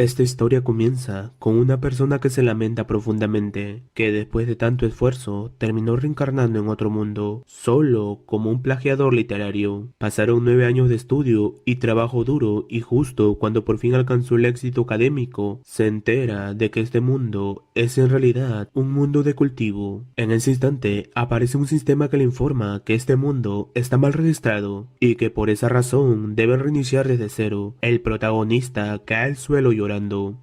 Esta historia comienza con una persona que se lamenta profundamente, que después de tanto esfuerzo terminó reencarnando en otro mundo, solo como un plagiador literario. Pasaron 9 años de estudio y trabajo duro y justo cuando por fin alcanzó el éxito académico, se entera de que este mundo es en realidad un mundo de cultivo. En ese instante aparece un sistema que le informa que este mundo está mal registrado y que por esa razón deben reiniciar desde cero. El protagonista cae al suelo llorando.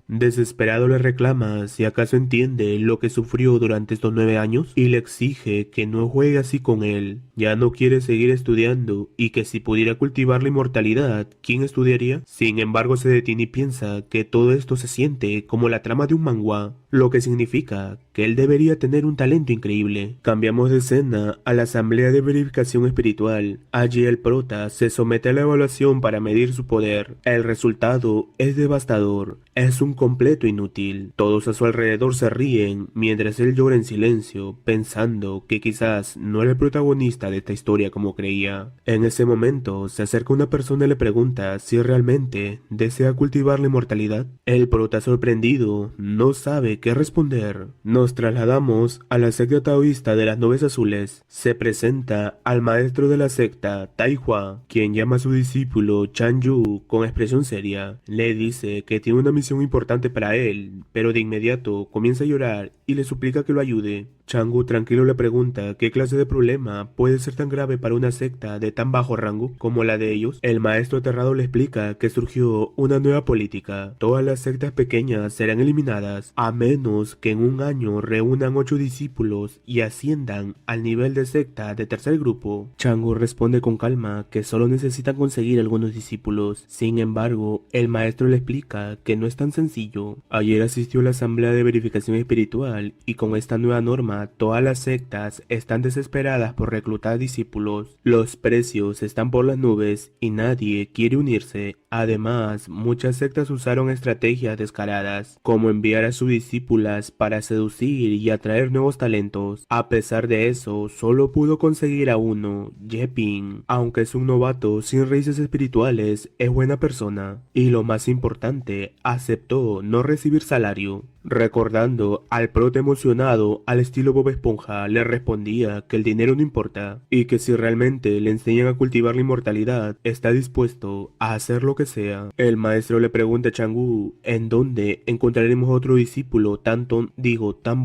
Desesperado le reclama si acaso entiende lo que sufrió durante estos 9 años y le exige que no juegue así con él. Ya no quiere seguir estudiando y que si pudiera cultivar la inmortalidad, ¿quién estudiaría? Sin embargo, se detiene y piensa que todo esto se siente como la trama de un manhwa, lo que significa que él debería tener un talento increíble. Cambiamos de escena a la asamblea de verificación espiritual. Allí el prota se somete a la evaluación para medir su poder. El resultado es devastador. Es un completo inútil. Todos a su alrededor se ríen mientras él llora en silencio, pensando que quizás no era el protagonista de esta historia como creía. En ese momento se acerca una persona y le pregunta si realmente desea cultivar la inmortalidad. El prota, sorprendido, no sabe qué responder. Nos trasladamos a la secta taoísta de las nubes azules. Se presenta al maestro de la secta, Taihua, quien llama a su discípulo Chan Yu con expresión seria. Le dice que tiene una misión importante para él, pero de inmediato comienza a llorar y le suplica que lo ayude. Changu tranquilo le pregunta qué clase de problema puede ser tan grave para una secta de tan bajo rango como la de ellos. El maestro aterrado le explica que surgió una nueva política. Todas las sectas pequeñas serán eliminadas, a menos que en un año reúnan 8 discípulos y asciendan al nivel de secta de tercer grupo. Changu responde con calma que solo necesitan conseguir algunos discípulos. Sin embargo, el maestro le explica que no es tan sencillo. Ayer asistió a la asamblea de verificación espiritual y con esta nueva norma todas las sectas están desesperadas por reclutar discípulos. Los precios están por las nubes y nadie quiere unirse. Además, muchas sectas usaron estrategias descaradas, como enviar a sus discípulas para seducir y atraer nuevos talentos. A pesar de eso, solo pudo conseguir a uno, Yeping. Aunque es un novato sin raíces espirituales, es buena persona. Y lo más importante, aceptó no recibir salario. Recordando al prota emocionado al estilo Bob Esponja, le respondía que el dinero no importa y que si realmente le enseñan a cultivar la inmortalidad, está dispuesto a hacer lo que sea. El maestro le pregunta a Changu en dónde encontraremos otro discípulo tan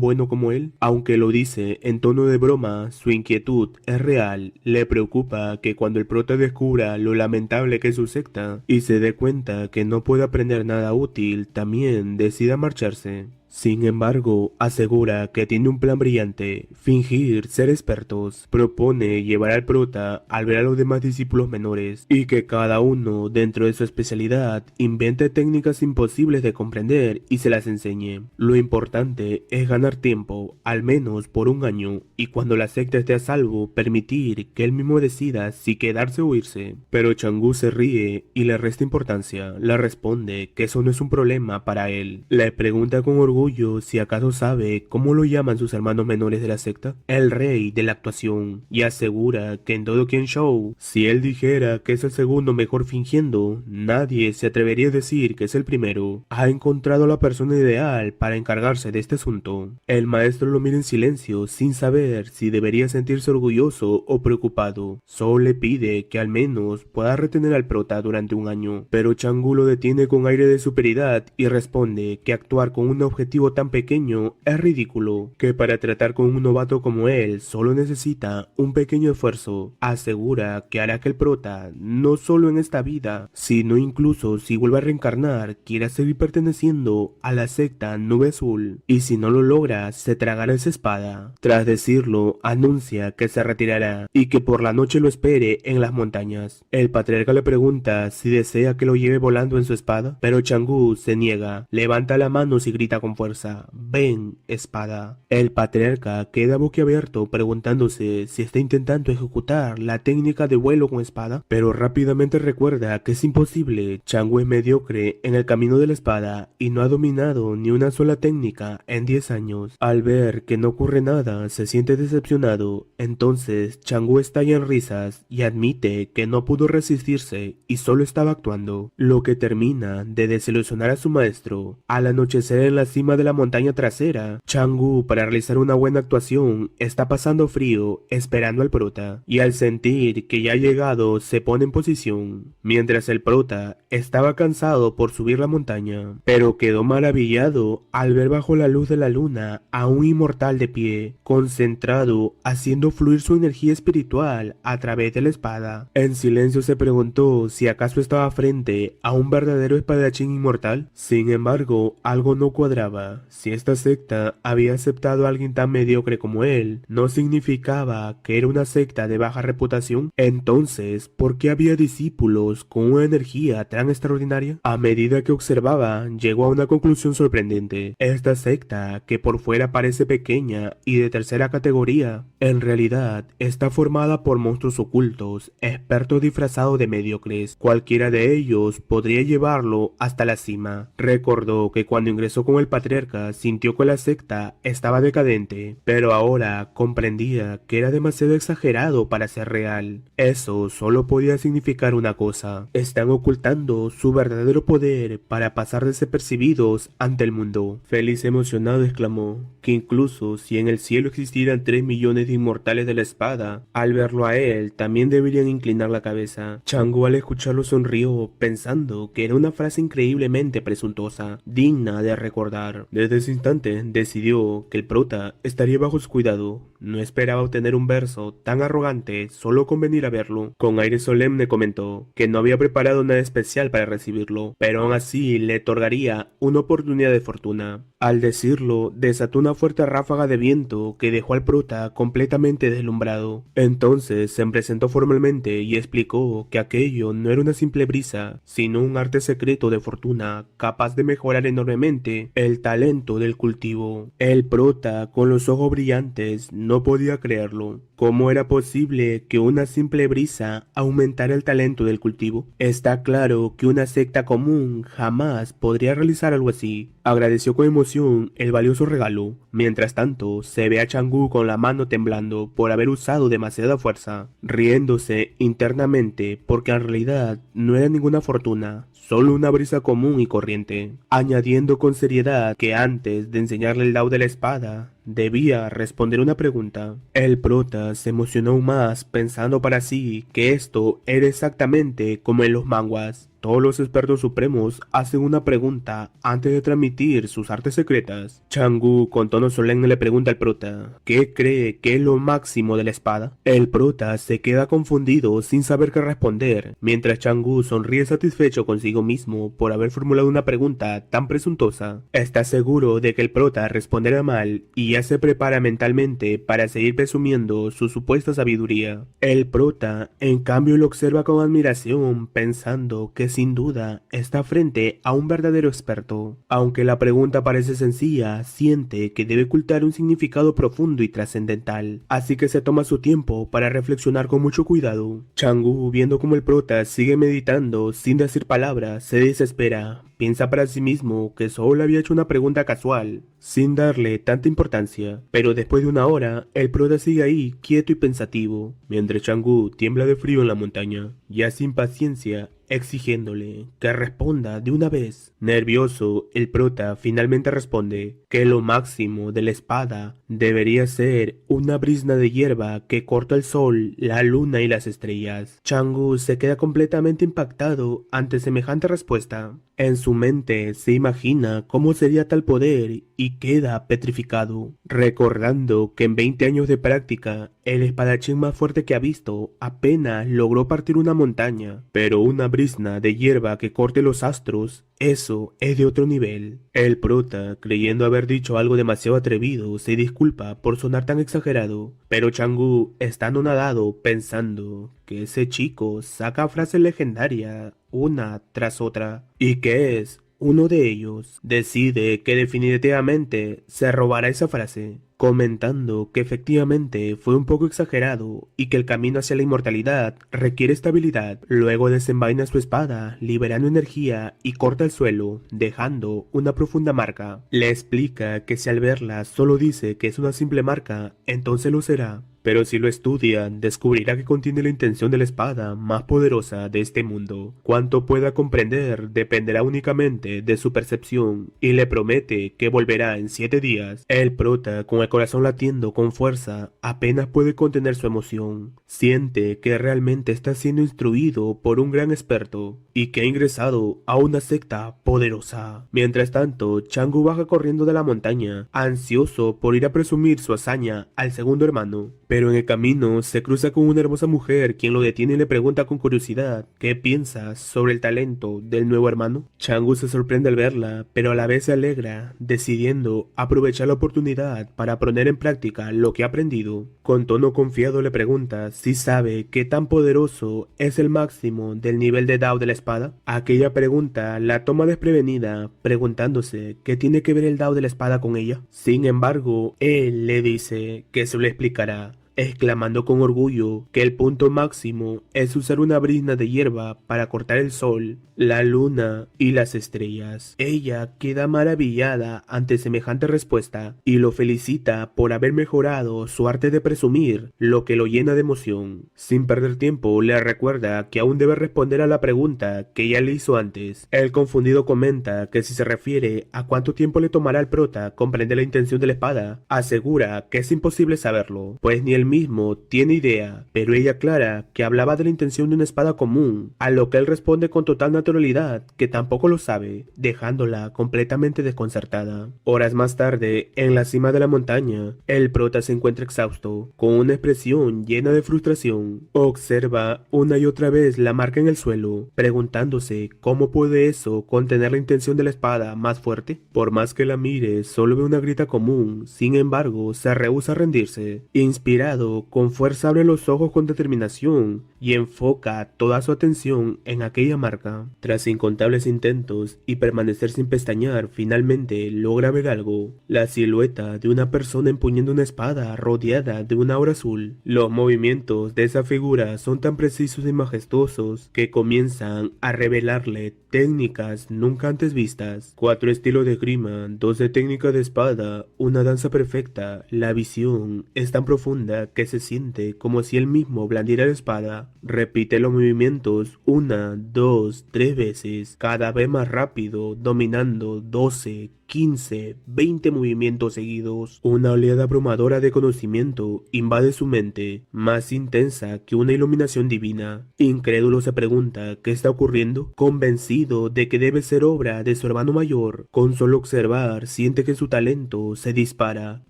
bueno como él. Aunque lo dice en tono de broma, su inquietud es real. Le preocupa que cuando el prota descubra lo lamentable que es su secta y se dé cuenta que no puede aprender nada útil, también decida marcharse. Sin embargo, asegura que tiene un plan brillante, fingir ser expertos. Propone llevar al prota al ver a los demás discípulos menores y que cada uno, dentro de su especialidad, invente técnicas imposibles de comprender y se las enseñe. Lo importante es ganar tiempo, al menos por un año, y cuando la secta esté a salvo, permitir que él mismo decida si quedarse o irse. Pero Changu se ríe y le resta importancia. Le responde que eso no es un problema para él. Le pregunta con orgullo si acaso sabe cómo lo llaman sus hermanos menores de la secta, el rey de la actuación, y asegura que en todo Quien Show, si él dijera que es el segundo mejor fingiendo, nadie se atrevería a decir que es el primero. Ha encontrado a la persona ideal para encargarse de este asunto. El maestro lo mira en silencio sin saber si debería sentirse orgulloso o preocupado. Solo le pide que al menos pueda retener al prota durante un año, pero Changu lo detiene con aire de superioridad y responde que actuar con un objetivo tan pequeño es ridículo, que para tratar con un novato como él solo necesita un pequeño esfuerzo. Asegura que hará que el prota, no solo en esta vida, sino incluso si vuelve a reencarnar, quiera seguir perteneciendo a la secta Nube Azul, y si no lo logra, se tragará esa espada. Tras decirlo, anuncia que se retirará y que por la noche lo espere en las montañas. El patriarca le pregunta si desea que lo lleve volando en su espada, pero Changu se niega, levanta las manos y grita con con fuerza: «Ven, espada». El patriarca queda boquiabierto preguntándose si está intentando ejecutar la técnica de vuelo con espada, pero rápidamente recuerda que es imposible. Chang'u es mediocre en el camino de la espada y no ha dominado ni una sola técnica en 10 años. Al ver que no ocurre nada, se siente decepcionado. Entonces Chang'u estalla en risas y admite que no pudo resistirse y solo estaba actuando, lo que termina de desilusionar a su maestro. Al anochecer en la cima de la montaña trasera, Chang'u, para realizar una buena actuación, está pasando frío esperando al prota, y al sentir que ya ha llegado se pone en posición, mientras el prota estaba cansado por subir la montaña, pero quedó maravillado al ver bajo la luz de la luna a un inmortal de pie, concentrado, haciendo fluir su energía espiritual a través de la espada. En silencio se preguntó si acaso estaba frente a un verdadero espadachín inmortal. Sin embargo, algo no cuadraba. Si esta secta había aceptado a alguien tan mediocre como él, ¿no significaba que era una secta de baja reputación? Entonces, ¿por qué había discípulos con una energía tan extraordinaria? A medida que observaba, llegó a una conclusión sorprendente. Esta secta, que por fuera parece pequeña y de tercera categoría, en realidad está formada por monstruos ocultos, expertos disfrazados de mediocres. Cualquiera de ellos podría llevarlo hasta la cima. Recordó que cuando ingresó con el patriarca sintió que la secta estaba decadente, pero ahora comprendía que era demasiado exagerado para ser real. Eso solo podía significar una cosa: están ocultando su verdadero poder para pasar desapercibidos ante el mundo. Feliz emocionado exclamó que incluso si en el cielo existieran 3 millones de inmortales de la espada, al verlo a él también deberían inclinar la cabeza. Chang'u al escucharlo sonrió, pensando que era una frase increíblemente presuntuosa, digna de recordar. Desde ese instante decidió que el prota estaría bajo su cuidado. No esperaba obtener un verso tan arrogante solo con venir a verlo. Con aire solemne comentó que no había preparado nada especial para recibirlo, pero aún así le otorgaría una oportunidad de fortuna. Al decirlo, desató una fuerte ráfaga de viento que dejó al prota completamente deslumbrado. Entonces se presentó formalmente y explicó que aquello no era una simple brisa, sino un arte secreto de fortuna capaz de mejorar enormemente el talento del cultivo. El prota, con los ojos brillantes, no podía creerlo. ¿Cómo era posible que una simple brisa aumentara el talento del cultivo? Está claro que una secta común jamás podría realizar algo así. Agradeció con emoción el valioso regalo. Mientras tanto, se ve a Chang'u con la mano temblando por haber usado demasiada fuerza, riéndose internamente porque en realidad no era ninguna fortuna, solo una brisa común y corriente, añadiendo con seriedad que antes de enseñarle el dao de la espada, debía responder una pregunta. El prota se emocionó aún más pensando para sí que esto era exactamente como en los manguas. Todos los expertos supremos hacen una pregunta antes de transmitir sus artes secretas. Chang'u con tono solemne le pregunta al prota ¿qué cree que es lo máximo de la espada? El prota se queda confundido sin saber qué responder, mientras Chang'u sonríe satisfecho consigo mismo por haber formulado una pregunta tan presuntuosa. Está seguro de que el prota responderá mal y ya se prepara mentalmente para seguir presumiendo su supuesta sabiduría. El prota, en cambio, lo observa con admiración, pensando que sin duda está frente a un verdadero experto. Aunque la pregunta parece sencilla, siente que debe ocultar un significado profundo y trascendental, así que se toma su tiempo para reflexionar con mucho cuidado. Chang'u, viendo como el prota sigue meditando sin decir palabras, se desespera. Piensa para sí mismo que solo había hecho una pregunta casual, sin darle tanta importancia, pero después de una hora, el prota sigue ahí, quieto y pensativo, mientras Chang'u tiembla de frío en la montaña, ya sin paciencia, exigiéndole que responda de una vez. Nervioso, el prota finalmente responde que lo máximo de la espada debería ser una brizna de hierba que corta el sol, la luna y las estrellas. Chang'u se queda completamente impactado ante semejante respuesta. En su mente se imagina cómo sería tal poder y queda petrificado, recordando que en 20 años de práctica, el espadachín más fuerte que ha visto apenas logró partir una montaña, pero una brizna de hierba que corte los astros, eso es de otro nivel. El prota, creyendo haber dicho algo demasiado atrevido, se disculpa por sonar tan exagerado, pero Chang'u está anonadado pensando que ese chico saca frases legendarias una tras otra y que es uno de ellos decide que definitivamente se robará esa frase, comentando que efectivamente fue un poco exagerado y que el camino hacia la inmortalidad requiere estabilidad. Luego desenvaina su espada, liberando energía y corta el suelo, dejando una profunda marca. Le explica que si al verla solo dice que es una simple marca, entonces lo será. Pero si lo estudia, descubrirá que contiene la intención de la espada más poderosa de este mundo. Cuánto pueda comprender dependerá únicamente de su percepción, y le promete que volverá en 7 días. El prota, con el corazón latiendo con fuerza, apenas puede contener su emoción. Siente que realmente está siendo instruido por un gran experto, y que ha ingresado a una secta poderosa. Mientras tanto, Changu baja corriendo de la montaña, ansioso por ir a presumir su hazaña al segundo hermano. Pero en el camino se cruza con una hermosa mujer, quien lo detiene y le pregunta con curiosidad qué piensas sobre el talento del nuevo hermano. Changu se sorprende al verla, pero a la vez se alegra, decidiendo aprovechar la oportunidad para poner en práctica lo que ha aprendido. Con tono confiado le pregunta si sabe qué tan poderoso es el máximo del nivel de Dao de la espada. Aquella pregunta la toma desprevenida, preguntándose qué tiene que ver el Dao de la espada con ella. Sin embargo, él le dice que se lo explicará, exclamando con orgullo que el punto máximo es usar una brizna de hierba para cortar el sol, la luna y las estrellas. Ella queda maravillada ante semejante respuesta y lo felicita por haber mejorado su arte de presumir, lo que lo llena de emoción. Sin perder tiempo, le recuerda que aún debe responder a la pregunta que ya le hizo antes. El confundido comenta que si se refiere a cuánto tiempo le tomará al prota comprender la intención de la espada, asegura que es imposible saberlo, pues ni él mismo tiene idea, pero ella aclara que hablaba de la intención de una espada común, a lo que él responde con total naturalidad que tampoco lo sabe, dejándola completamente desconcertada. Horas más tarde, en la cima de la montaña, el prota se encuentra exhausto, con una expresión llena de frustración. Observa una y otra vez la marca en el suelo, preguntándose cómo puede eso contener la intención de la espada más fuerte. Por más que la mire, solo ve una grita común, sin embargo, se rehúsa a rendirse. Inspirado, con fuerza abre los ojos con determinación y enfoca toda su atención en aquella marca. Tras incontables intentos y permanecer sin pestañear, finalmente logra ver algo: la silueta de una persona empuñando una espada rodeada de una aura azul. Los movimientos de esa figura son tan precisos y majestuosos que comienzan a revelarle técnicas nunca antes vistas. 4 estilos de esgrima, 12 técnicas de espada, una danza perfecta. La visión es tan profunda que se siente como si él mismo blandiera la espada. Repite los movimientos 1, 2, 3 veces, cada vez más rápido, dominando 12, 15, 20 movimientos seguidos. Una oleada abrumadora de conocimiento invade su mente, más intensa que una iluminación divina. Incrédulo se pregunta qué está ocurriendo, convencido de que debe ser obra de su hermano mayor. Con solo observar, siente que su talento se dispara,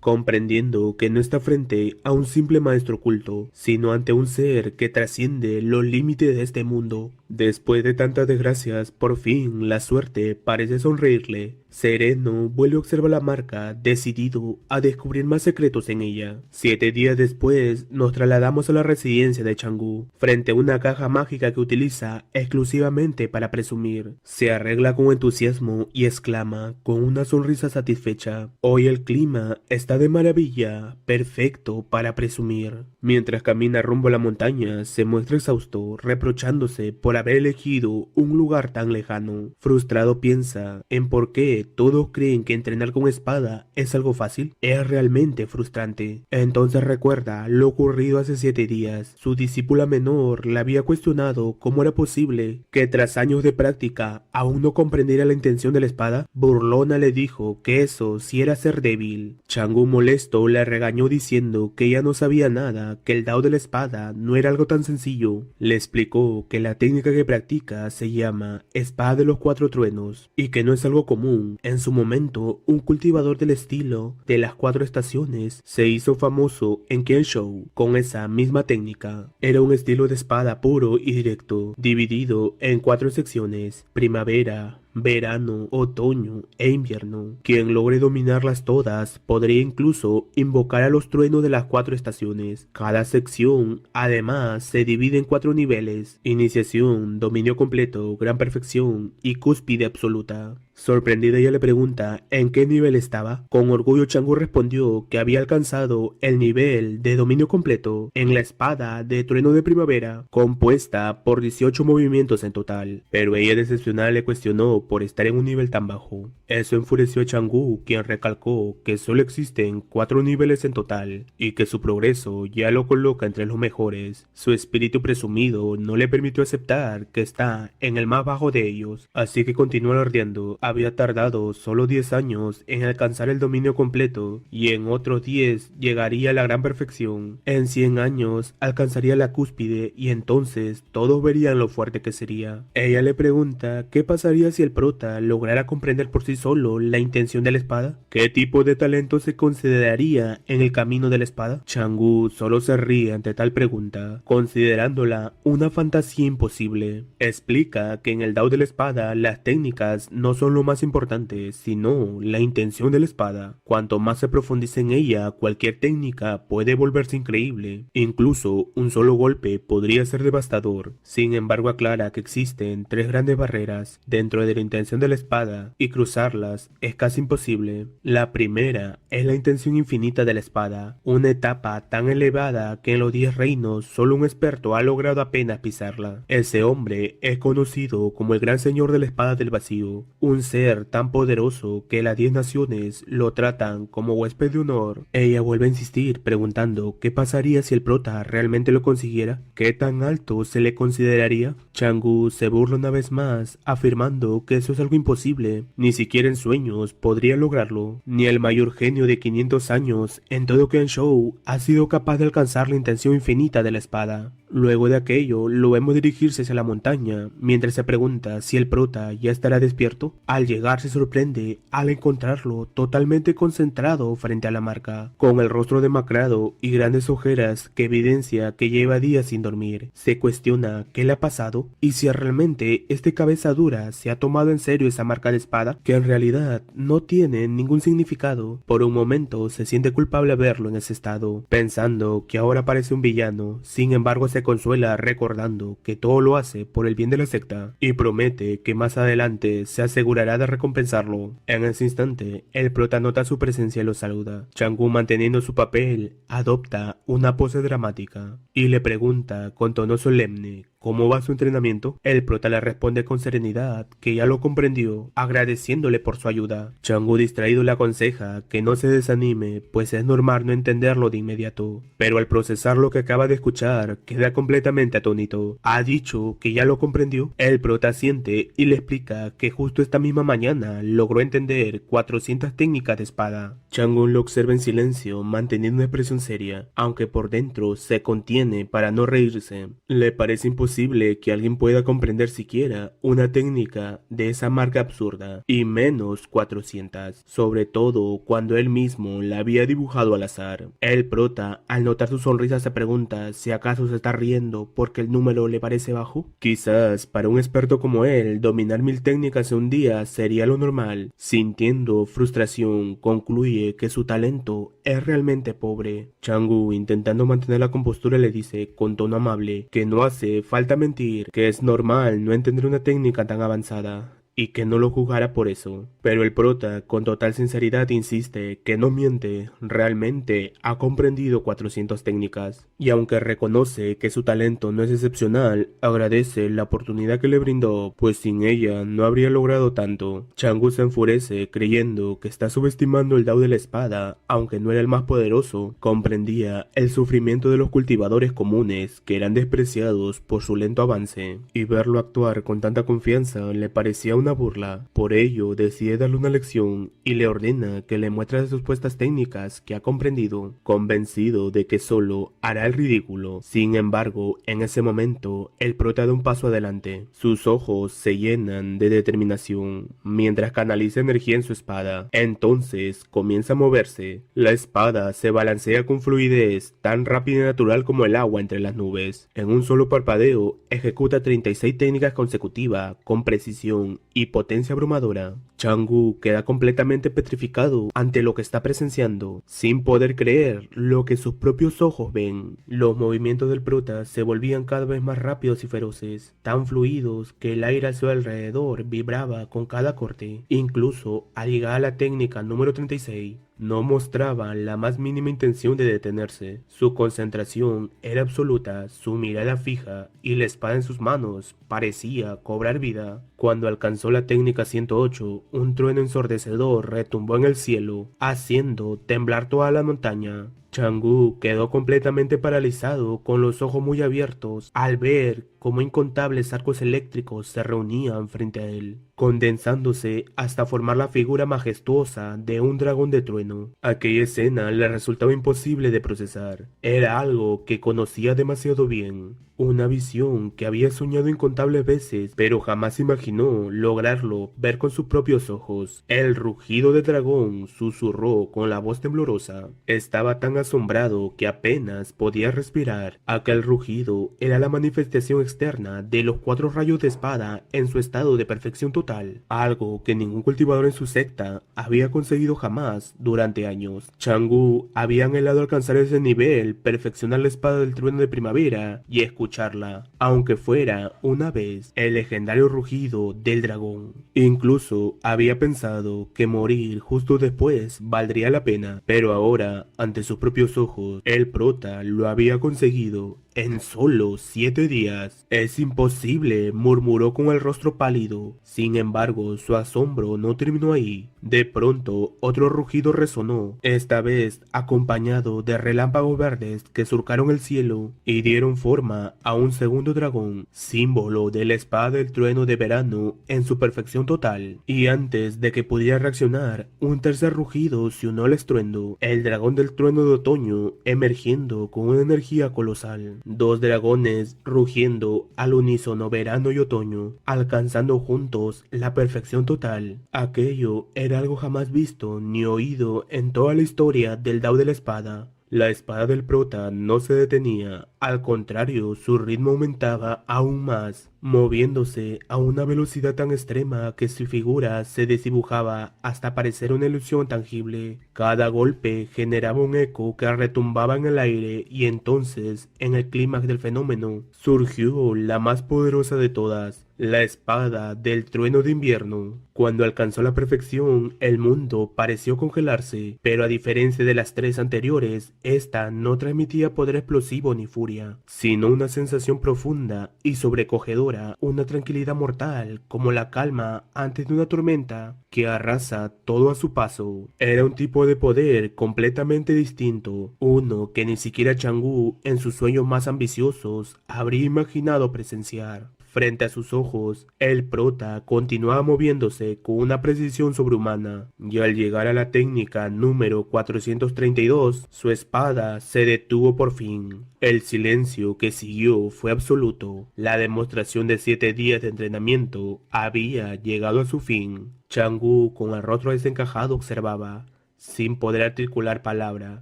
comprendiendo que no está frente a un simple maestro oculto, sino ante un ser que trasciende los límites de este mundo. Después de tantas desgracias, por fin la suerte parece sonreírle. Sereno vuelve a observar la marca, decidido a descubrir más secretos en ella. 7 días después, nos trasladamos a la residencia de Changu, frente a una caja mágica que utiliza exclusivamente para presumir. Se arregla con entusiasmo y exclama con una sonrisa satisfecha: hoy el clima está de maravilla, perfecto para presumir. Mientras camina rumbo a la montaña, se muestra exhausto, reprochándose por haber elegido un lugar tan lejano. Frustrado piensa en por qué todos creen que entrenar con espada es algo fácil. Es realmente frustrante. Entonces recuerda lo ocurrido hace 7 días. Su discípula menor le había cuestionado cómo era posible que tras años de práctica aún no comprendiera la intención de la espada. Burlona le dijo que eso sí era ser débil. Changu, molesto, le regañó diciendo que ella no sabía nada, que el Dao de la espada no era algo tan sencillo. Le explicó que la técnica que practica se llama espada de los 4 truenos y que no es algo común. En su momento, un cultivador del estilo de las 4 estaciones se hizo famoso en Kensho con esa misma técnica. Era un estilo de espada puro y directo, dividido en 4 secciones: primavera, verano, otoño e invierno. Quien logre dominarlas todas podría incluso invocar a los truenos de las 4 estaciones. Cada sección además se divide en 4 niveles: iniciación, dominio completo, gran perfección y cúspide absoluta. Sorprendida ella le pregunta en qué nivel estaba. Con orgullo Chang'e respondió que había alcanzado el nivel de dominio completo en la espada de trueno de primavera, compuesta por 18 movimientos en total, pero ella decepcionada le cuestionó por estar en un nivel tan bajo. Eso enfureció a Chang'e, quien recalcó que solo existen 4 niveles en total y que su progreso ya lo coloca entre los mejores. Su espíritu presumido no le permitió aceptar que está en el más bajo de ellos, así que continuó alardeando. Había tardado solo 10 años en alcanzar el dominio completo y en otros 10 llegaría a la gran perfección. En 100 años alcanzaría la cúspide y entonces todos verían lo fuerte que sería. Ella le pregunta qué pasaría si el prota lograra comprender por sí solo la intención de la espada. ¿Qué tipo de talento se consideraría en el camino de la espada? Chang'e solo se ríe ante tal pregunta, considerándola una fantasía imposible. Explica que en el Dao de la espada las técnicas no son lo más importante, sino la intención de la espada. Cuanto más se profundice en ella, cualquier técnica puede volverse increíble. Incluso un solo golpe podría ser devastador. Sin embargo, aclara que existen 3 grandes barreras dentro de la intención de la espada y cruzarlas es casi imposible. La primera es la intención infinita de la espada, una etapa tan elevada que en los 10 reinos solo un experto ha logrado apenas pisarla. Ese hombre es conocido como el gran señor de la espada del vacío, un ser tan poderoso que las 10 naciones lo tratan como huésped de honor. Ella vuelve a insistir preguntando qué pasaría si el prota realmente lo consiguiera, qué tan alto se le consideraría. Chang'e se burla una vez más, afirmando que eso es algo imposible, ni siquiera en sueños podría lograrlo, ni el mayor genio de 500 años en todo Quanzhou ha sido capaz de alcanzar la intención infinita de la espada. Luego de aquello, lo vemos dirigirse hacia la montaña, mientras se pregunta si el prota ya estará despierto. Al llegar se sorprende al encontrarlo totalmente concentrado frente a la marca, con el rostro demacrado y grandes ojeras que evidencia que lleva días sin dormir. Se cuestiona qué le ha pasado y si realmente este cabeza dura se ha tomado en serio esa marca de espada, que en realidad no tiene ningún significado. Por un momento se siente culpable al verlo en ese estado, pensando que ahora parece un villano. Sin embargo, se consuela recordando que todo lo hace por el bien de la secta y promete que más adelante se asegurará de recompensarlo. En ese instante, el prota nota su presencia y lo saluda. Chang'e, manteniendo su papel, adopta una pose dramática y le pregunta con tono solemne ¿cómo va su entrenamiento? El prota le responde con serenidad que ya lo comprendió, agradeciéndole por su ayuda. Chang'e, distraído, le aconseja que no se desanime, pues es normal no entenderlo de inmediato, pero al procesar lo que acaba de escuchar, queda completamente atónito. ¿Ha dicho que ya lo comprendió? El prota asiente y le explica que justo esta misma mañana logró entender 400 técnicas de espada. Chang'e lo observa en silencio, manteniendo una expresión seria, aunque por dentro se contiene para no reírse. Le parece imposible que alguien pueda comprender siquiera una técnica de esa marca absurda, y menos 400, sobre todo cuando él mismo la había dibujado al azar. El prota, al notar su sonrisa, se pregunta si acaso se está riendo porque el número le parece bajo. Quizás para un experto como él, dominar 1000 técnicas en un día sería lo normal. Sintiendo frustración, concluye que su talento es realmente pobre. Chang'e, intentando mantener la compostura, le dice con tono amable que no hace falta mentir, que es normal no entender una técnica tan avanzada y que no lo juzgara por eso. Pero el prota, con total sinceridad, insiste que no miente, realmente ha comprendido 400 técnicas, y aunque reconoce que su talento no es excepcional, agradece la oportunidad que le brindó, pues sin ella no habría logrado tanto. Chang'e se enfurece creyendo que está subestimando el Dao de la espada, aunque no era el más poderoso. Comprendía el sufrimiento de los cultivadores comunes, que eran despreciados por su lento avance, y verlo actuar con tanta confianza le parecía una burla. Por ello decide darle una lección y le ordena que le muestre las supuestas técnicas que ha comprendido, convencido de que solo hará el ridículo. Sin embargo, en ese momento el prota da un paso adelante. Sus ojos se llenan de determinación mientras canaliza energía en su espada. Entonces comienza a moverse. La espada se balancea con fluidez tan rápida y natural como el agua entre las nubes. En un solo parpadeo ejecuta 36 técnicas consecutivas con precisión y potencia abrumadora. Chang'e queda completamente petrificado ante lo que está presenciando, sin poder creer lo que sus propios ojos ven. Los movimientos del prota se volvían cada vez más rápidos y feroces, tan fluidos que el aire a su alrededor vibraba con cada corte. Incluso al llegar a la técnica número 36, no mostraba la más mínima intención de detenerse. Su concentración era absoluta, su mirada fija y la espada en sus manos parecía cobrar vida. Cuando alcanzó la técnica 108, un trueno ensordecedor retumbó en el cielo, haciendo temblar toda la montaña. Chang'e quedó completamente paralizado, con los ojos muy abiertos, al ver cómo incontables arcos eléctricos se reunían frente a él, condensándose hasta formar la figura majestuosa de un dragón de trueno. Aquella escena le resultaba imposible de procesar. Era algo que conocía demasiado bien, una visión que había soñado incontables veces, pero jamás imaginó lograrlo ver con sus propios ojos. El rugido del dragón susurró con la voz temblorosa. Estaba tan asombrado que apenas podía respirar. Aquel rugido era la manifestación externa de los 4 rayos de espada en su estado de perfección total, algo que ningún cultivador en su secta había conseguido jamás durante años. Chang'e había anhelado alcanzar ese nivel, perfeccionar la espada del trueno de primavera y escucharla, aunque fuera una vez, el legendario rugido del dragón. Incluso había pensado que morir justo después valdría la pena, pero ahora, ante sus propios ojos, el prota lo había conseguido en solo 7 días. Es imposible, murmuró con el rostro pálido. Sin embargo, su asombro no terminó ahí. De pronto, otro rugido resonó, esta vez acompañado de relámpagos verdes que surcaron el cielo y dieron forma a un segundo dragón, símbolo de la espada del trueno de verano en su perfección total. Y antes de que pudiera reaccionar, un tercer rugido se unió al estruendo, el dragón del trueno de otoño emergiendo con una energía colosal. 2 dragones rugiendo al unísono verano y otoño, alcanzando juntos la perfección total. Aquello era algo jamás visto ni oído en toda la historia del Dao de la espada. La espada del prota no se detenía, al contrario, su ritmo aumentaba aún más, moviéndose a una velocidad tan extrema que su figura se desdibujaba hasta parecer una ilusión tangible. Cada golpe generaba un eco que retumbaba en el aire y entonces, en el clímax del fenómeno, surgió la más poderosa de todas, la espada del trueno de invierno. Cuando alcanzó la perfección, el mundo pareció congelarse, pero a diferencia de las 3 anteriores, esta no transmitía poder explosivo ni furia, sino una sensación profunda y sobrecogedora, una tranquilidad mortal, como la calma antes de una tormenta que arrasa todo a su paso. Era un tipo de poder completamente distinto, uno que ni siquiera Chang'e, en sus sueños más ambiciosos, habría imaginado presenciar. Frente a sus ojos, el prota continuaba moviéndose con una precisión sobrehumana, y al llegar a la técnica número 432, su espada se detuvo por fin. El silencio que siguió fue absoluto. La demostración de 7 días de entrenamiento había llegado a su fin. Chang'e, con el rostro desencajado, observaba, sin poder articular palabra.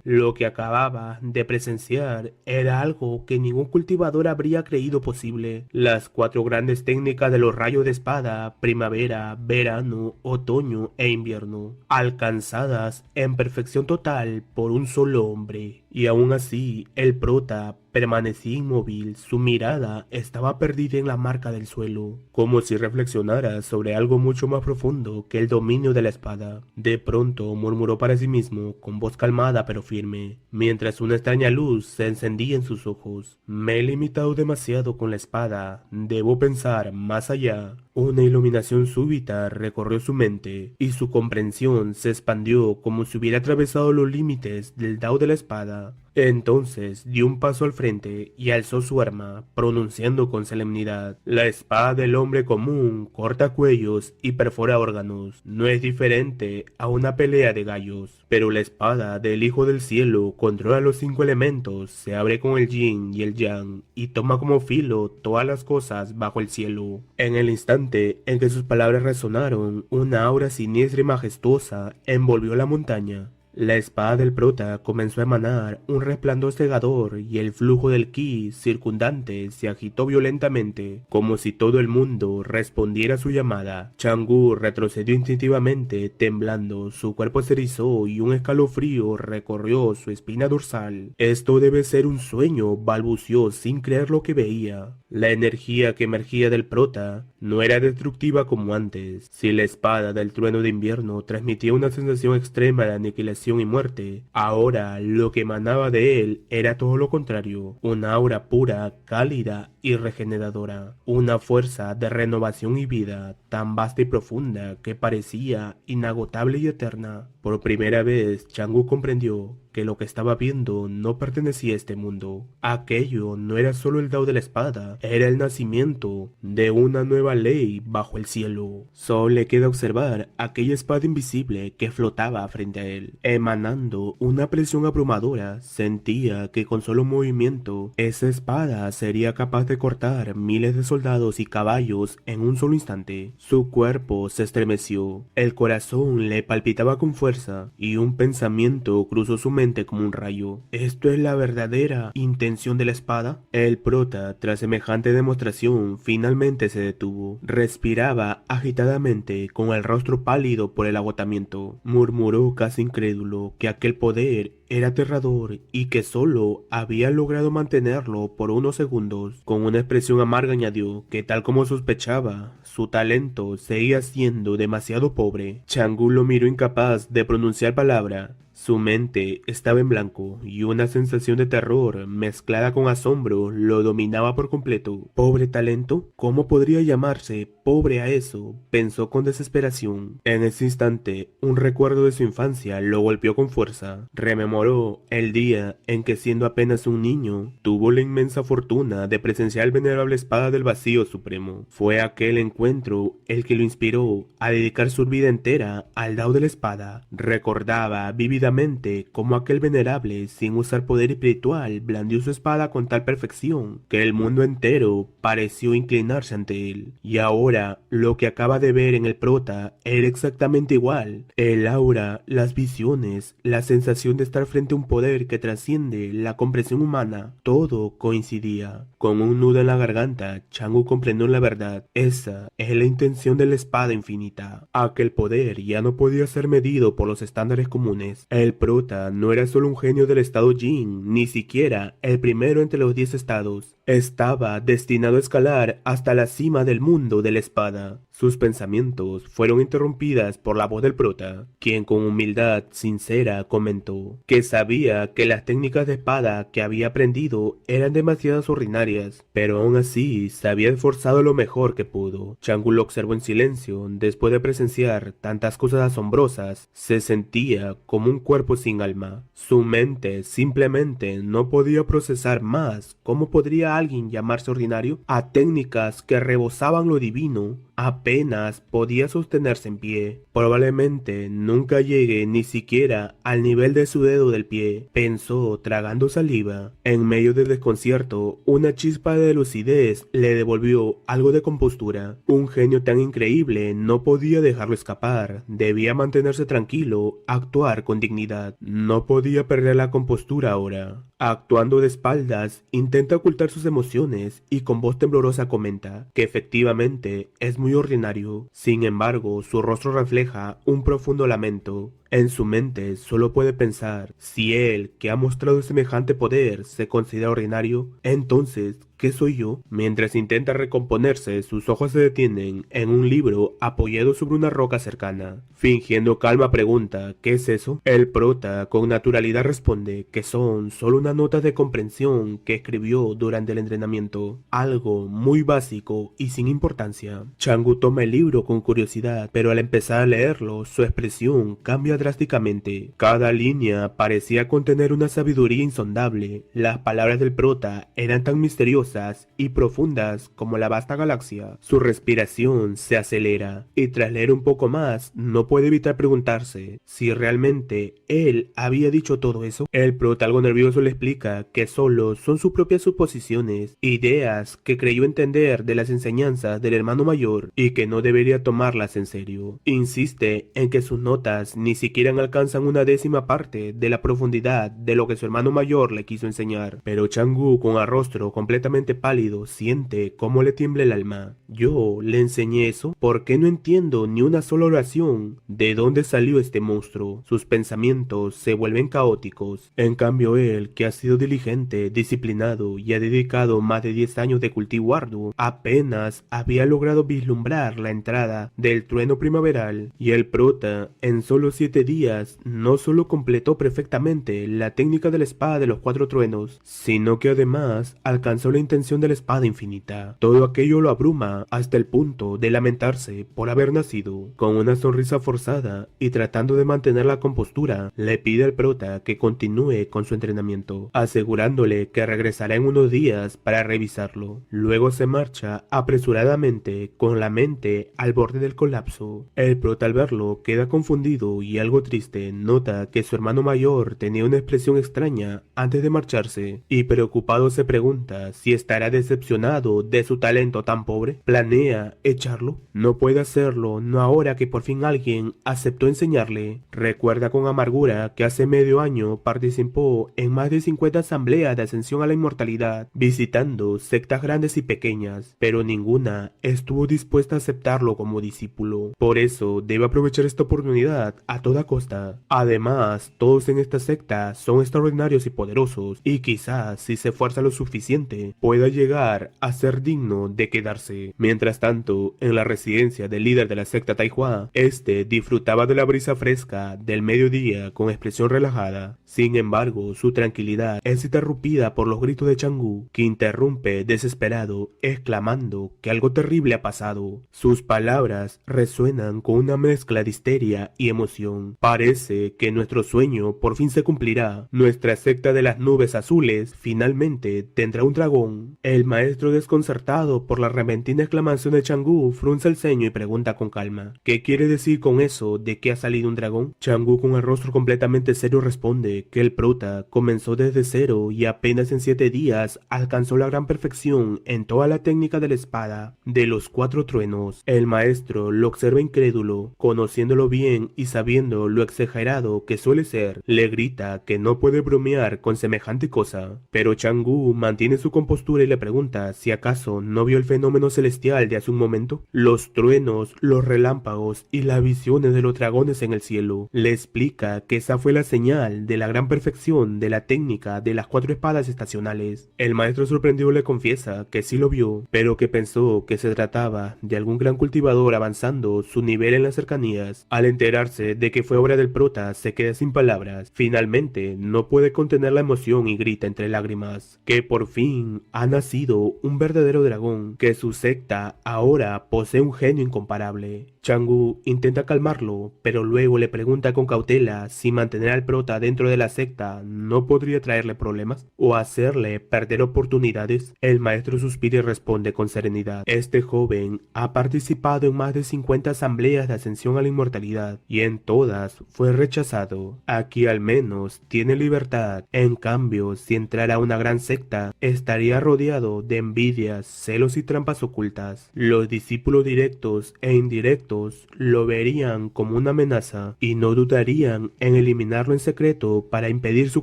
Lo que acababa de presenciar era algo que ningún cultivador habría creído posible. Las 4 grandes técnicas de los rayos de espada, primavera, verano, otoño e invierno, alcanzadas en perfección total por un solo hombre. Y aún así, el prota permanecía inmóvil, su mirada estaba perdida en la marca del suelo, como si reflexionara sobre algo mucho más profundo que el dominio de la espada. De pronto murmuró para sí mismo, con voz calmada pero firme, mientras una extraña luz se encendía en sus ojos. Me he limitado demasiado con la espada, debo pensar más allá. Una iluminación súbita recorrió su mente, y su comprensión se expandió como si hubiera atravesado los límites del Dao de la espada. Entonces dio un paso al frente y alzó su arma, pronunciando con solemnidad: la espada del hombre común corta cuellos y perfora órganos. No es diferente a una pelea de gallos, pero la espada del Hijo del Cielo controla los 5 elementos, se abre con el yin y el yang, y toma como filo todas las cosas bajo el cielo. En el instante en que sus palabras resonaron, una aura siniestra y majestuosa envolvió la montaña. La espada del prota comenzó a emanar un resplandor cegador y el flujo del ki circundante se agitó violentamente, como si todo el mundo respondiera a su llamada. Chang'e retrocedió instintivamente, temblando, su cuerpo se erizó y un escalofrío recorrió su espina dorsal. Esto debe ser un sueño, balbuceó sin creer lo que veía. La energía que emergía del prota no era destructiva como antes. Si la espada del trueno de invierno transmitía una sensación extrema de aniquilación y muerte, ahora lo que emanaba de él era todo lo contrario, una aura pura, cálida y regeneradora, una fuerza de renovación y vida tan vasta y profunda que parecía inagotable y eterna. Por primera vez, Chang'e comprendió que lo que estaba viendo no pertenecía a este mundo. Aquello no era solo el Dao de la espada, era el nacimiento de una nueva ley bajo el cielo. Solo le queda observar aquella espada invisible que flotaba frente a él, emanando una presión abrumadora. Sentía que con solo movimiento, esa espada sería capaz de cortar miles de soldados y caballos en un solo instante. Su cuerpo se estremeció, el corazón le palpitaba con fuerza y un pensamiento cruzó su mente como un rayo. ¿Esto es la verdadera intención de la espada? El prota, tras semejante demostración, finalmente se detuvo. Respiraba agitadamente, con el rostro pálido por el agotamiento. Murmuró casi incrédulo que aquel poder era aterrador y que solo había logrado mantenerlo por unos segundos. Con una expresión amarga añadió que, tal como sospechaba, su talento seguía siendo demasiado pobre. Chang'e lo miró incapaz de pronunciar palabra. Su mente estaba en blanco y una sensación de terror mezclada con asombro lo dominaba por completo. ¿Pobre talento? ¿Cómo podría llamarse pobre a eso?, pensó con desesperación. En ese instante, un recuerdo de su infancia lo golpeó con fuerza. Rememoró el día en que, siendo apenas un niño, tuvo la inmensa fortuna de presenciar el venerable espada del vacío supremo. Fue aquel encuentro el que lo inspiró a dedicar su vida entera al Dao de la espada. Recordaba vívidamente cómo aquel venerable, sin usar poder espiritual, blandió su espada con tal perfección que el mundo entero pareció inclinarse ante él. Y ahora, lo que acaba de ver en el prota era exactamente igual. El aura, las visiones, la sensación de estar frente a un poder que trasciende la comprensión humana, todo coincidía. Con un nudo en la garganta, Chang'e comprendió la verdad. Esa es la intención de la espada infinita. Aquel poder ya no podía ser medido por los estándares comunes. El prota no era solo un genio del estado Jin, ni siquiera el primero entre los 10 estados. Estaba destinado a escalar hasta la cima del mundo de la espada. Sus pensamientos fueron interrumpidas por la voz del prota, quien con humildad sincera comentó que sabía que las técnicas de espada que había aprendido eran demasiadas ordinarias, pero aún así se había esforzado lo mejor que pudo. Chang'e lo observó en silencio. Después de presenciar tantas cosas asombrosas, se sentía como un cuerpo sin alma. Su mente simplemente no podía procesar más. ¿Cómo podría alguien llamarse ordinario? A técnicas que rebosaban lo divino, apenas podía sostenerse en pie. Probablemente nunca llegue ni siquiera al nivel de su dedo del pie, pensó tragando saliva. En medio del desconcierto, una chispa de lucidez le devolvió algo de compostura. Un genio tan increíble no podía dejarlo escapar. Debía mantenerse tranquilo, actuar con dignidad. No podía perder la compostura ahora. Actuando de espaldas, intenta ocultar sus emociones y con voz temblorosa comenta que efectivamente es muy ordinario. Sin embargo, su rostro refleja un profundo lamento. En su mente solo puede pensar, si él, que ha mostrado semejante poder, se considera ordinario, entonces, ¿qué soy yo? Mientras intenta recomponerse, sus ojos se detienen en un libro apoyado sobre una roca cercana. Fingiendo calma pregunta, ¿qué es eso? El prota con naturalidad responde que son solo unas notas de comprensión que escribió durante el entrenamiento. Algo muy básico y sin importancia. Chang'e toma el libro con curiosidad, pero al empezar a leerlo, su expresión cambia drásticamente. Cada línea parecía contener una sabiduría insondable. Las palabras del prota eran tan misteriosas y profundas como la vasta galaxia. Su respiración se acelera y tras leer un poco más no puede evitar preguntarse si realmente él había dicho todo eso. El prota, algo nervioso, le explica que solo son sus propias suposiciones, ideas que creyó entender de las enseñanzas del hermano mayor y que no debería tomarlas en serio. Insiste en que sus notas ni siquiera siquiera alcanzan una décima parte de la profundidad de lo que su hermano mayor le quiso enseñar. Pero Chang'u, con el rostro completamente pálido, siente cómo le tiembla el alma. ¿Yo le enseñé eso? ¿Por qué no entiendo ni una sola oración? ¿De dónde salió este monstruo? Sus pensamientos se vuelven caóticos. En cambio él, que ha sido diligente, disciplinado y ha dedicado más de 10 años de cultivo arduo, apenas había logrado vislumbrar la entrada del trueno primaveral, y el prota en solo 7 días no solo completó perfectamente la técnica de la espada de los 4 truenos, sino que además alcanzó la intención de la espada infinita. Todo aquello lo abruma hasta el punto de lamentarse por haber nacido. Con una sonrisa forzada y tratando de mantener la compostura, le pide al prota que continúe con su entrenamiento, asegurándole que regresará en unos días para revisarlo. Luego se marcha apresuradamente con la mente al borde del colapso. El prota, al verlo, queda confundido y algo triste. Nota que su hermano mayor tenía una expresión extraña antes de marcharse, y preocupado se pregunta si estará decepcionado de su talento tan pobre. ¿Planea echarlo? No puede hacerlo, no ahora que por fin alguien aceptó enseñarle. Recuerda con amargura que hace medio año participó en más de 50 asambleas de ascensión a la inmortalidad, visitando sectas grandes y pequeñas, pero ninguna estuvo dispuesta a aceptarlo como discípulo. Por eso debe aprovechar esta oportunidad a toda costa. Además, todos en esta secta son extraordinarios y poderosos, y quizás si se esfuerza lo suficiente pueda llegar a ser digno de quedarse. Mientras tanto, en la residencia del líder de la secta Taihua, este disfrutaba de la brisa fresca del mediodía con expresión relajada. Sin embargo, su tranquilidad es interrumpida por los gritos de Chang'u, que interrumpe desesperado, exclamando que algo terrible ha pasado. Sus palabras resuenan con una mezcla de histeria y emoción. Parece que nuestro sueño por fin se cumplirá. Nuestra secta de las nubes azules finalmente tendrá un dragón. El maestro, desconcertado por la repentina exclamación de Chang'u, frunce el ceño y pregunta con calma: ¿qué quiere decir con eso de que ha salido un dragón? Chang'u, con el rostro completamente serio, responde que el prota comenzó desde cero y apenas en 7 días alcanzó la gran perfección en toda la técnica de la espada de los 4 truenos. El maestro lo observa incrédulo, conociéndolo bien y sabiendo lo exagerado que suele ser. Le grita que no puede bromear con semejante cosa, pero Chang'u mantiene su compostura y le pregunta si acaso no vio el fenómeno celestial de hace un momento, los truenos, los relámpagos y las visiones de los dragones en el cielo. Le explica que esa fue la señal de la gran perfección de la técnica de las 4 espadas estacionales. El maestro, sorprendido, le confiesa que sí lo vio, pero que pensó que se trataba de algún gran cultivador avanzando su nivel en las cercanías. Al enterarse de que fue obra del prota, se queda sin palabras. Finalmente no puede contener la emoción y grita entre lágrimas que por fin ha nacido un verdadero dragón, que su secta ahora posee un genio incomparable. Chang'u intenta calmarlo, pero luego le pregunta con cautela si mantener al prota dentro de la secta no podría traerle problemas o hacerle perder oportunidades. El maestro suspira y responde con serenidad: este joven ha participado en más de 50 asambleas de ascensión a la inmortalidad y en todas fue rechazado. Aquí al menos tiene libertad. En cambio, si entrara a una gran secta, estaría rodeado de envidias, celos y trampas ocultas. Los discípulos directos e indirectos lo verían como una amenaza y no dudarían en eliminarlo en secreto para impedir su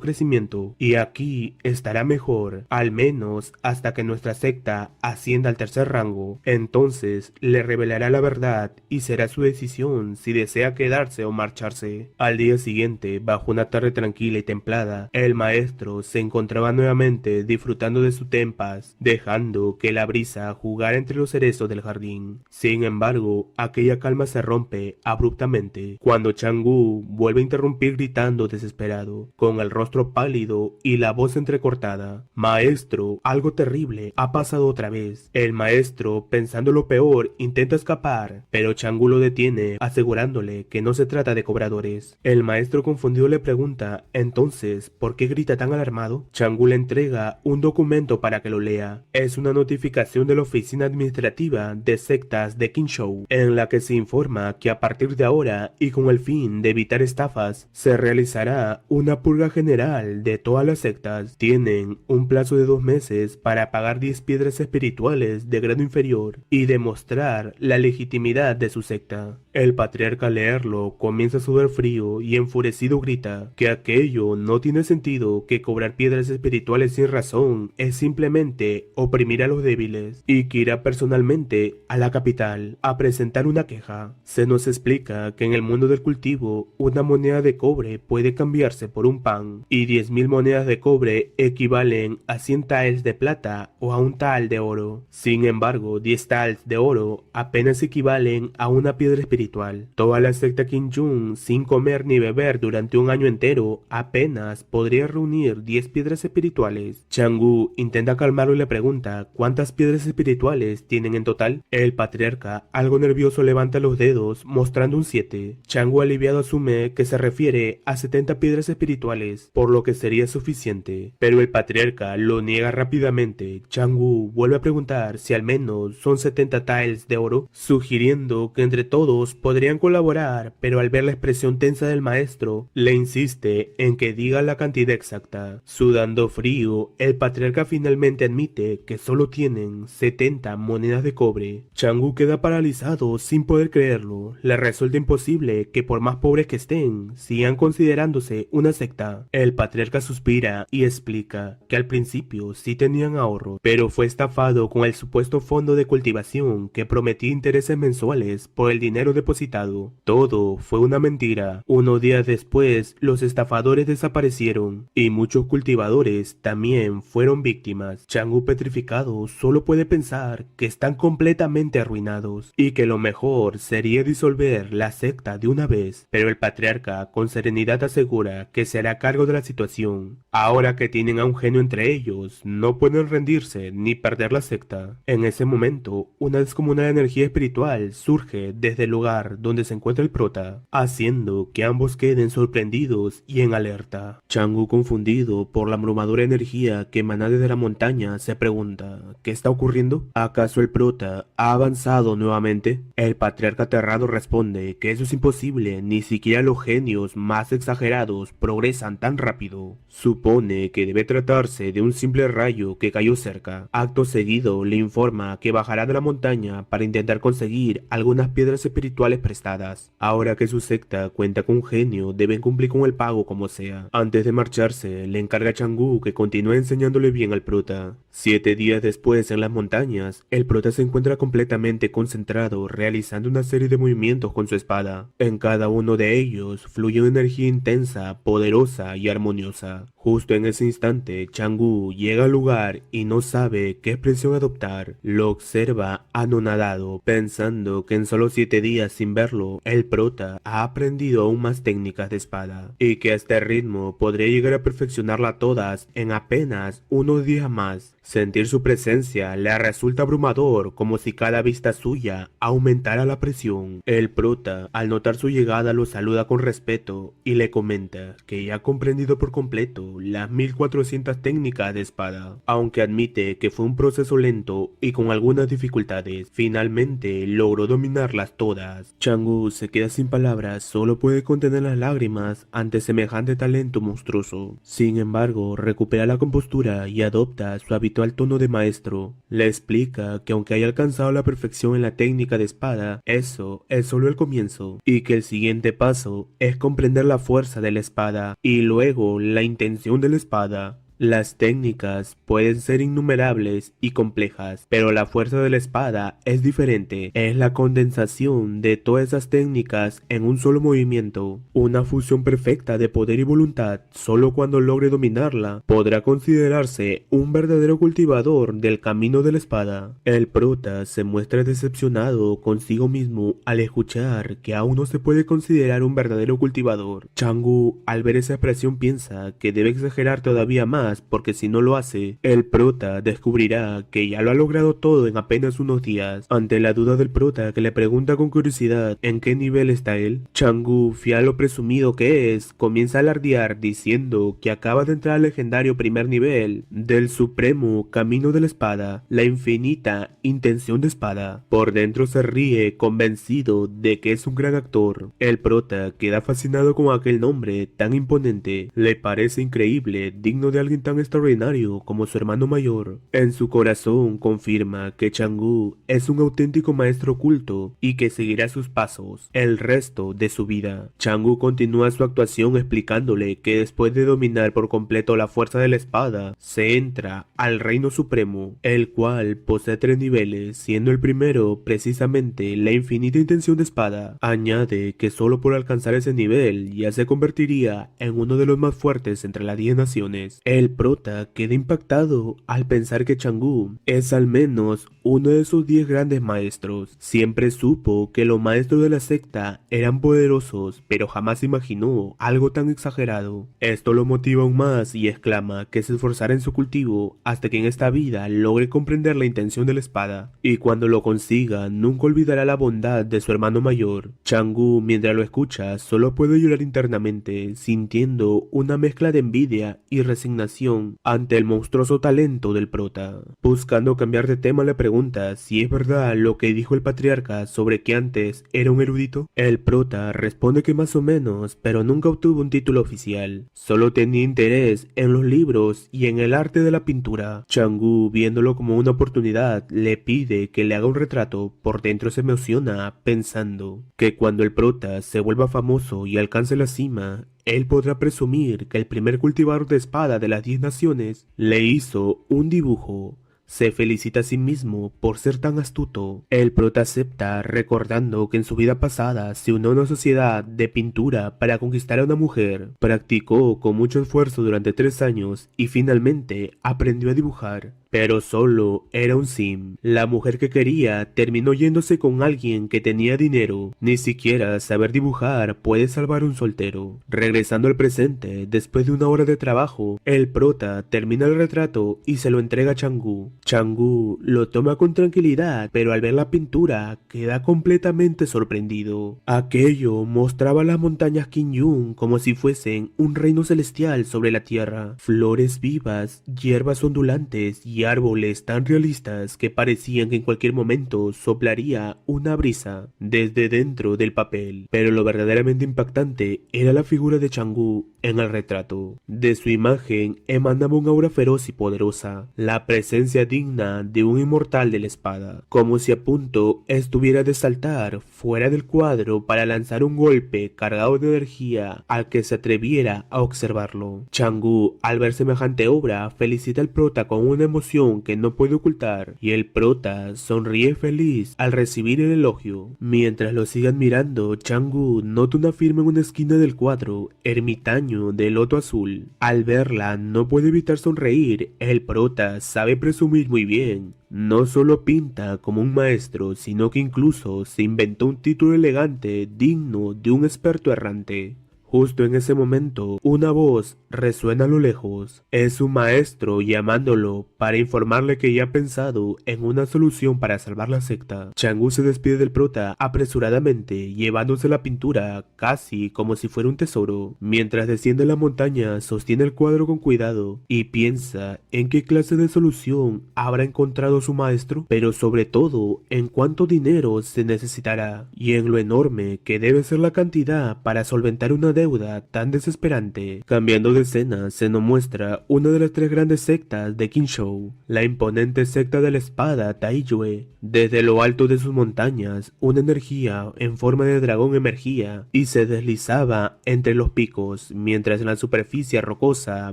crecimiento. Y aquí estará mejor, al menos hasta que nuestra secta ascienda al 3er rango. Entonces le revelará la verdad y será su decisión si desea quedarse o marcharse. Al día siguiente, bajo una tarde tranquila y templada, el maestro se encontraba nuevamente disfrutando de su tempas, dejando que la brisa jugara entre los cerezos del jardín. Sin embargo, aquella calma se rompe abruptamente cuando Chang'u vuelve a interrumpir gritando desesperado, con el rostro pálido y la voz entrecortada: maestro, algo terrible ha pasado otra vez. El maestro, pensando lo peor, intenta escapar, pero Chang'u lo detiene, asegurándole que no se trata de cobradores. El maestro, confundido, le pregunta entonces ¿por qué grita tan alarmado? Chang'u le entrega un documento para que lo lea. Es una notificación de la oficina administrativa de sectas de Qinzhou, en la que se se informa que a partir de ahora y con el fin de evitar estafas, se realizará una purga general de todas las sectas. Tienen un plazo de 2 meses para pagar 10 piedras espirituales de grado inferior y demostrar la legitimidad de su secta. El patriarca al leerlo comienza a sudar frío y enfurecido grita que aquello no tiene sentido, que cobrar piedras espirituales sin razón es simplemente oprimir a los débiles, y que irá personalmente a la capital a presentar una queja. Se nos explica que en el mundo del cultivo una moneda de cobre puede cambiarse por un pan y 10.000 monedas de cobre equivalen a 100 taels de plata o a un tael de oro. Sin embargo, 10 taels de oro apenas equivalen a una piedra espiritual. Toda la secta Qin-Jun, sin comer ni beber durante un año entero, apenas podría reunir 10 piedras espirituales. Chang-Gu intenta calmarlo y le pregunta ¿cuántas piedras espirituales tienen en total? El patriarca, algo nervioso, levanta los dedos mostrando un 7. Chang-Gu aliviado asume que se refiere a 70 piedras espirituales, por lo que sería suficiente. Pero el patriarca lo niega rápidamente. Chang-Gu vuelve a preguntar si al menos son 70 taels de oro, sugiriendo que entre todos podrían colaborar, pero al ver la expresión tensa del maestro, le insiste en que diga la cantidad exacta. Sudando frío, el patriarca finalmente admite que solo tienen 70 monedas de cobre. Chang-Gu queda paralizado sin poder creerlo. Le resulta imposible que por más pobres que estén, sigan considerándose una secta. El patriarca suspira y explica que al principio sí tenían ahorros, pero fue estafado con el supuesto fondo de cultivación que prometía intereses mensuales por el dinero depositado. Todo fue una mentira. Unos días después, los estafadores desaparecieron y muchos cultivadores también fueron víctimas. Chang-Gu, petrificado, solo puede pensar que están completamente arruinados y que lo mejor sería disolver la secta de una vez, pero el patriarca con serenidad asegura que se hará cargo de la situación. Ahora que tienen a un genio entre ellos, no pueden rendirse ni perder la secta. En ese momento, una descomunal energía espiritual surge desde el lugar donde se encuentra el prota, haciendo que ambos queden sorprendidos y en alerta. Chang-Gu, confundido por la abrumadora energía que emana desde la montaña, se pregunta ¿qué está ocurriendo? ¿Acaso el prota ha avanzado nuevamente? El patriarca aterrado responde que eso es imposible, ni siquiera los genios más exagerados progresan tan rápido. Supone que debe tratarse de un simple rayo que cayó cerca. Acto seguido le informa que bajará de la montaña para intentar conseguir algunas piedras espirituales prestadas. Ahora que su secta cuenta con un genio, deben cumplir con el pago como sea. Antes de marcharse, le encarga a Chang-Gu que continúe enseñándole bien al prota. 7 días después, en las montañas, el prota se encuentra completamente concentrado, realizando una serie de movimientos con su espada. En cada uno de ellos fluye una energía intensa, poderosa y armoniosa. Justo en ese instante, Chang-Gu llega al lugar y no sabe qué expresión adoptar. Lo observa anonadado, pensando que en solo 7 días sin verlo, el prota ha aprendido aún más técnicas de espada, y que a este ritmo podría llegar a perfeccionarla todas en apenas unos días más. Sentir su presencia le resulta abrumador, como si cada vista suya aumentara la presión. El prota, al notar su llegada, lo saluda con respeto y le comenta que ya ha comprendido por completo las 1400 técnicas de espada, aunque admite que fue un proceso lento y con algunas dificultades. Finalmente logró dominarlas todas. Chang-Gu se queda sin palabras, solo puede contener las lágrimas ante semejante talento monstruoso. Sin embargo, recupera la compostura y adopta su habitual tono de maestro. Le explica que aunque haya alcanzado la perfección en la técnica de espada, eso es solo el comienzo, y que el siguiente paso es comprender la fuerza de la espada y luego la intención de la espada. Las técnicas pueden ser innumerables y complejas, pero la fuerza de la espada es diferente. Es la condensación de todas esas técnicas en un solo movimiento. Una fusión perfecta de poder y voluntad. Solo cuando logre dominarla, podrá considerarse un verdadero cultivador del camino de la espada. El prota se muestra decepcionado consigo mismo al escuchar que aún no se puede considerar un verdadero cultivador. Chang-Gu, al ver esa expresión, piensa que debe exagerar todavía más más, porque si no lo hace, el prota descubrirá que ya lo ha logrado todo en apenas unos días. Ante la duda del prota, que le pregunta con curiosidad en qué nivel está él, Chang'e, fiel a lo presumido que es, comienza a alardear diciendo que acaba de entrar al legendario primer nivel del supremo camino de la espada, la infinita intención de espada. Por dentro se ríe, convencido de que es un gran actor. El prota queda fascinado con aquel nombre tan imponente, le parece increíble, digno de alguien tan extraordinario como su hermano mayor. En su corazón confirma que Chang'e es un auténtico maestro oculto y que seguirá sus pasos el resto de su vida. Chang'e continúa su actuación explicándole que después de dominar por completo la fuerza de la espada, se entra al Reino Supremo, el cual posee 3 niveles, siendo el primero precisamente la infinita intención de espada. Añade que solo por alcanzar ese nivel ya se convertiría en uno de los más fuertes entre las 10 naciones. El prota queda impactado al pensar que Chang'e es al menos uno de sus 10 grandes maestros. Siempre supo que los maestros de la secta eran poderosos, pero jamás imaginó algo tan exagerado. Esto lo motiva aún más y exclama que se esforzará en su cultivo hasta que en esta vida logre comprender la intención de la espada, y cuando lo consiga nunca olvidará la bondad de su hermano mayor. Chang'e, mientras lo escucha, solo puede llorar internamente, sintiendo una mezcla de envidia y resignación ante el monstruoso talento del prota. Buscando cambiar de tema, le pregunta si es verdad lo que dijo el patriarca sobre que antes era un erudito. El prota responde que más o menos, pero nunca obtuvo un título oficial. Solo tenía interés en los libros y en el arte de la pintura. Chang'e, viéndolo como una oportunidad, le pide que le haga un retrato. Por dentro se emociona pensando que cuando el prota se vuelva famoso y alcance la cima, él podrá presumir que el primer cultivador de espada de las 10 naciones le hizo un dibujo. Se felicita a sí mismo por ser tan astuto. El prota acepta, recordando que en su vida pasada se unió a una sociedad de pintura para conquistar a una mujer. Practicó con mucho esfuerzo durante 3 años y finalmente aprendió a dibujar. Pero solo era un sim. La mujer que quería terminó yéndose con alguien que tenía dinero. Ni siquiera saber dibujar puede salvar a un soltero. Regresando al presente, después de una hora de trabajo, el prota termina el retrato y se lo entrega a Chang'e. Chang'e lo toma con tranquilidad, pero al ver la pintura queda completamente sorprendido. Aquello mostraba las montañas Qingyun como si fuesen un reino celestial sobre la tierra. Flores vivas, hierbas ondulantes y árboles tan realistas que parecían que en cualquier momento soplaría una brisa desde dentro del papel. Pero lo verdaderamente impactante era la figura de Chang'e en el retrato. De su imagen emanaba un aura feroz y poderosa, la presencia digna de un inmortal de la espada, como si a punto estuviera de saltar fuera del cuadro para lanzar un golpe cargado de energía al que se atreviera a observarlo. Chang'e, al ver semejante obra, felicita al prota con una emoción que no puede ocultar, y el prota sonríe feliz al recibir el elogio. Mientras lo sigue admirando, Chang'e nota una firma en una esquina del cuadro, ermitaño de loto azul. Al verla no puede evitar sonreír. El prota sabe presumir muy bien. No solo pinta como un maestro, sino que incluso se inventó un título elegante digno de un experto errante. Justo en ese momento, una voz resuena a lo lejos. Es su maestro llamándolo para informarle que ya ha pensado en una solución para salvar la secta. Chang'e se despide del prota apresuradamente, llevándose la pintura casi como si fuera un tesoro. Mientras desciende la montaña, sostiene el cuadro con cuidado y piensa en qué clase de solución habrá encontrado su maestro, pero sobre todo en cuánto dinero se necesitará y en lo enorme que debe ser la cantidad para solventar una deuda tan desesperante. Cambiando de escena, se nos muestra una de las 3 grandes sectas de Qinzhou, la imponente secta de la espada Taiyue. Desde lo alto de sus montañas, una energía en forma de dragón emergía y se deslizaba entre los picos, mientras en la superficie rocosa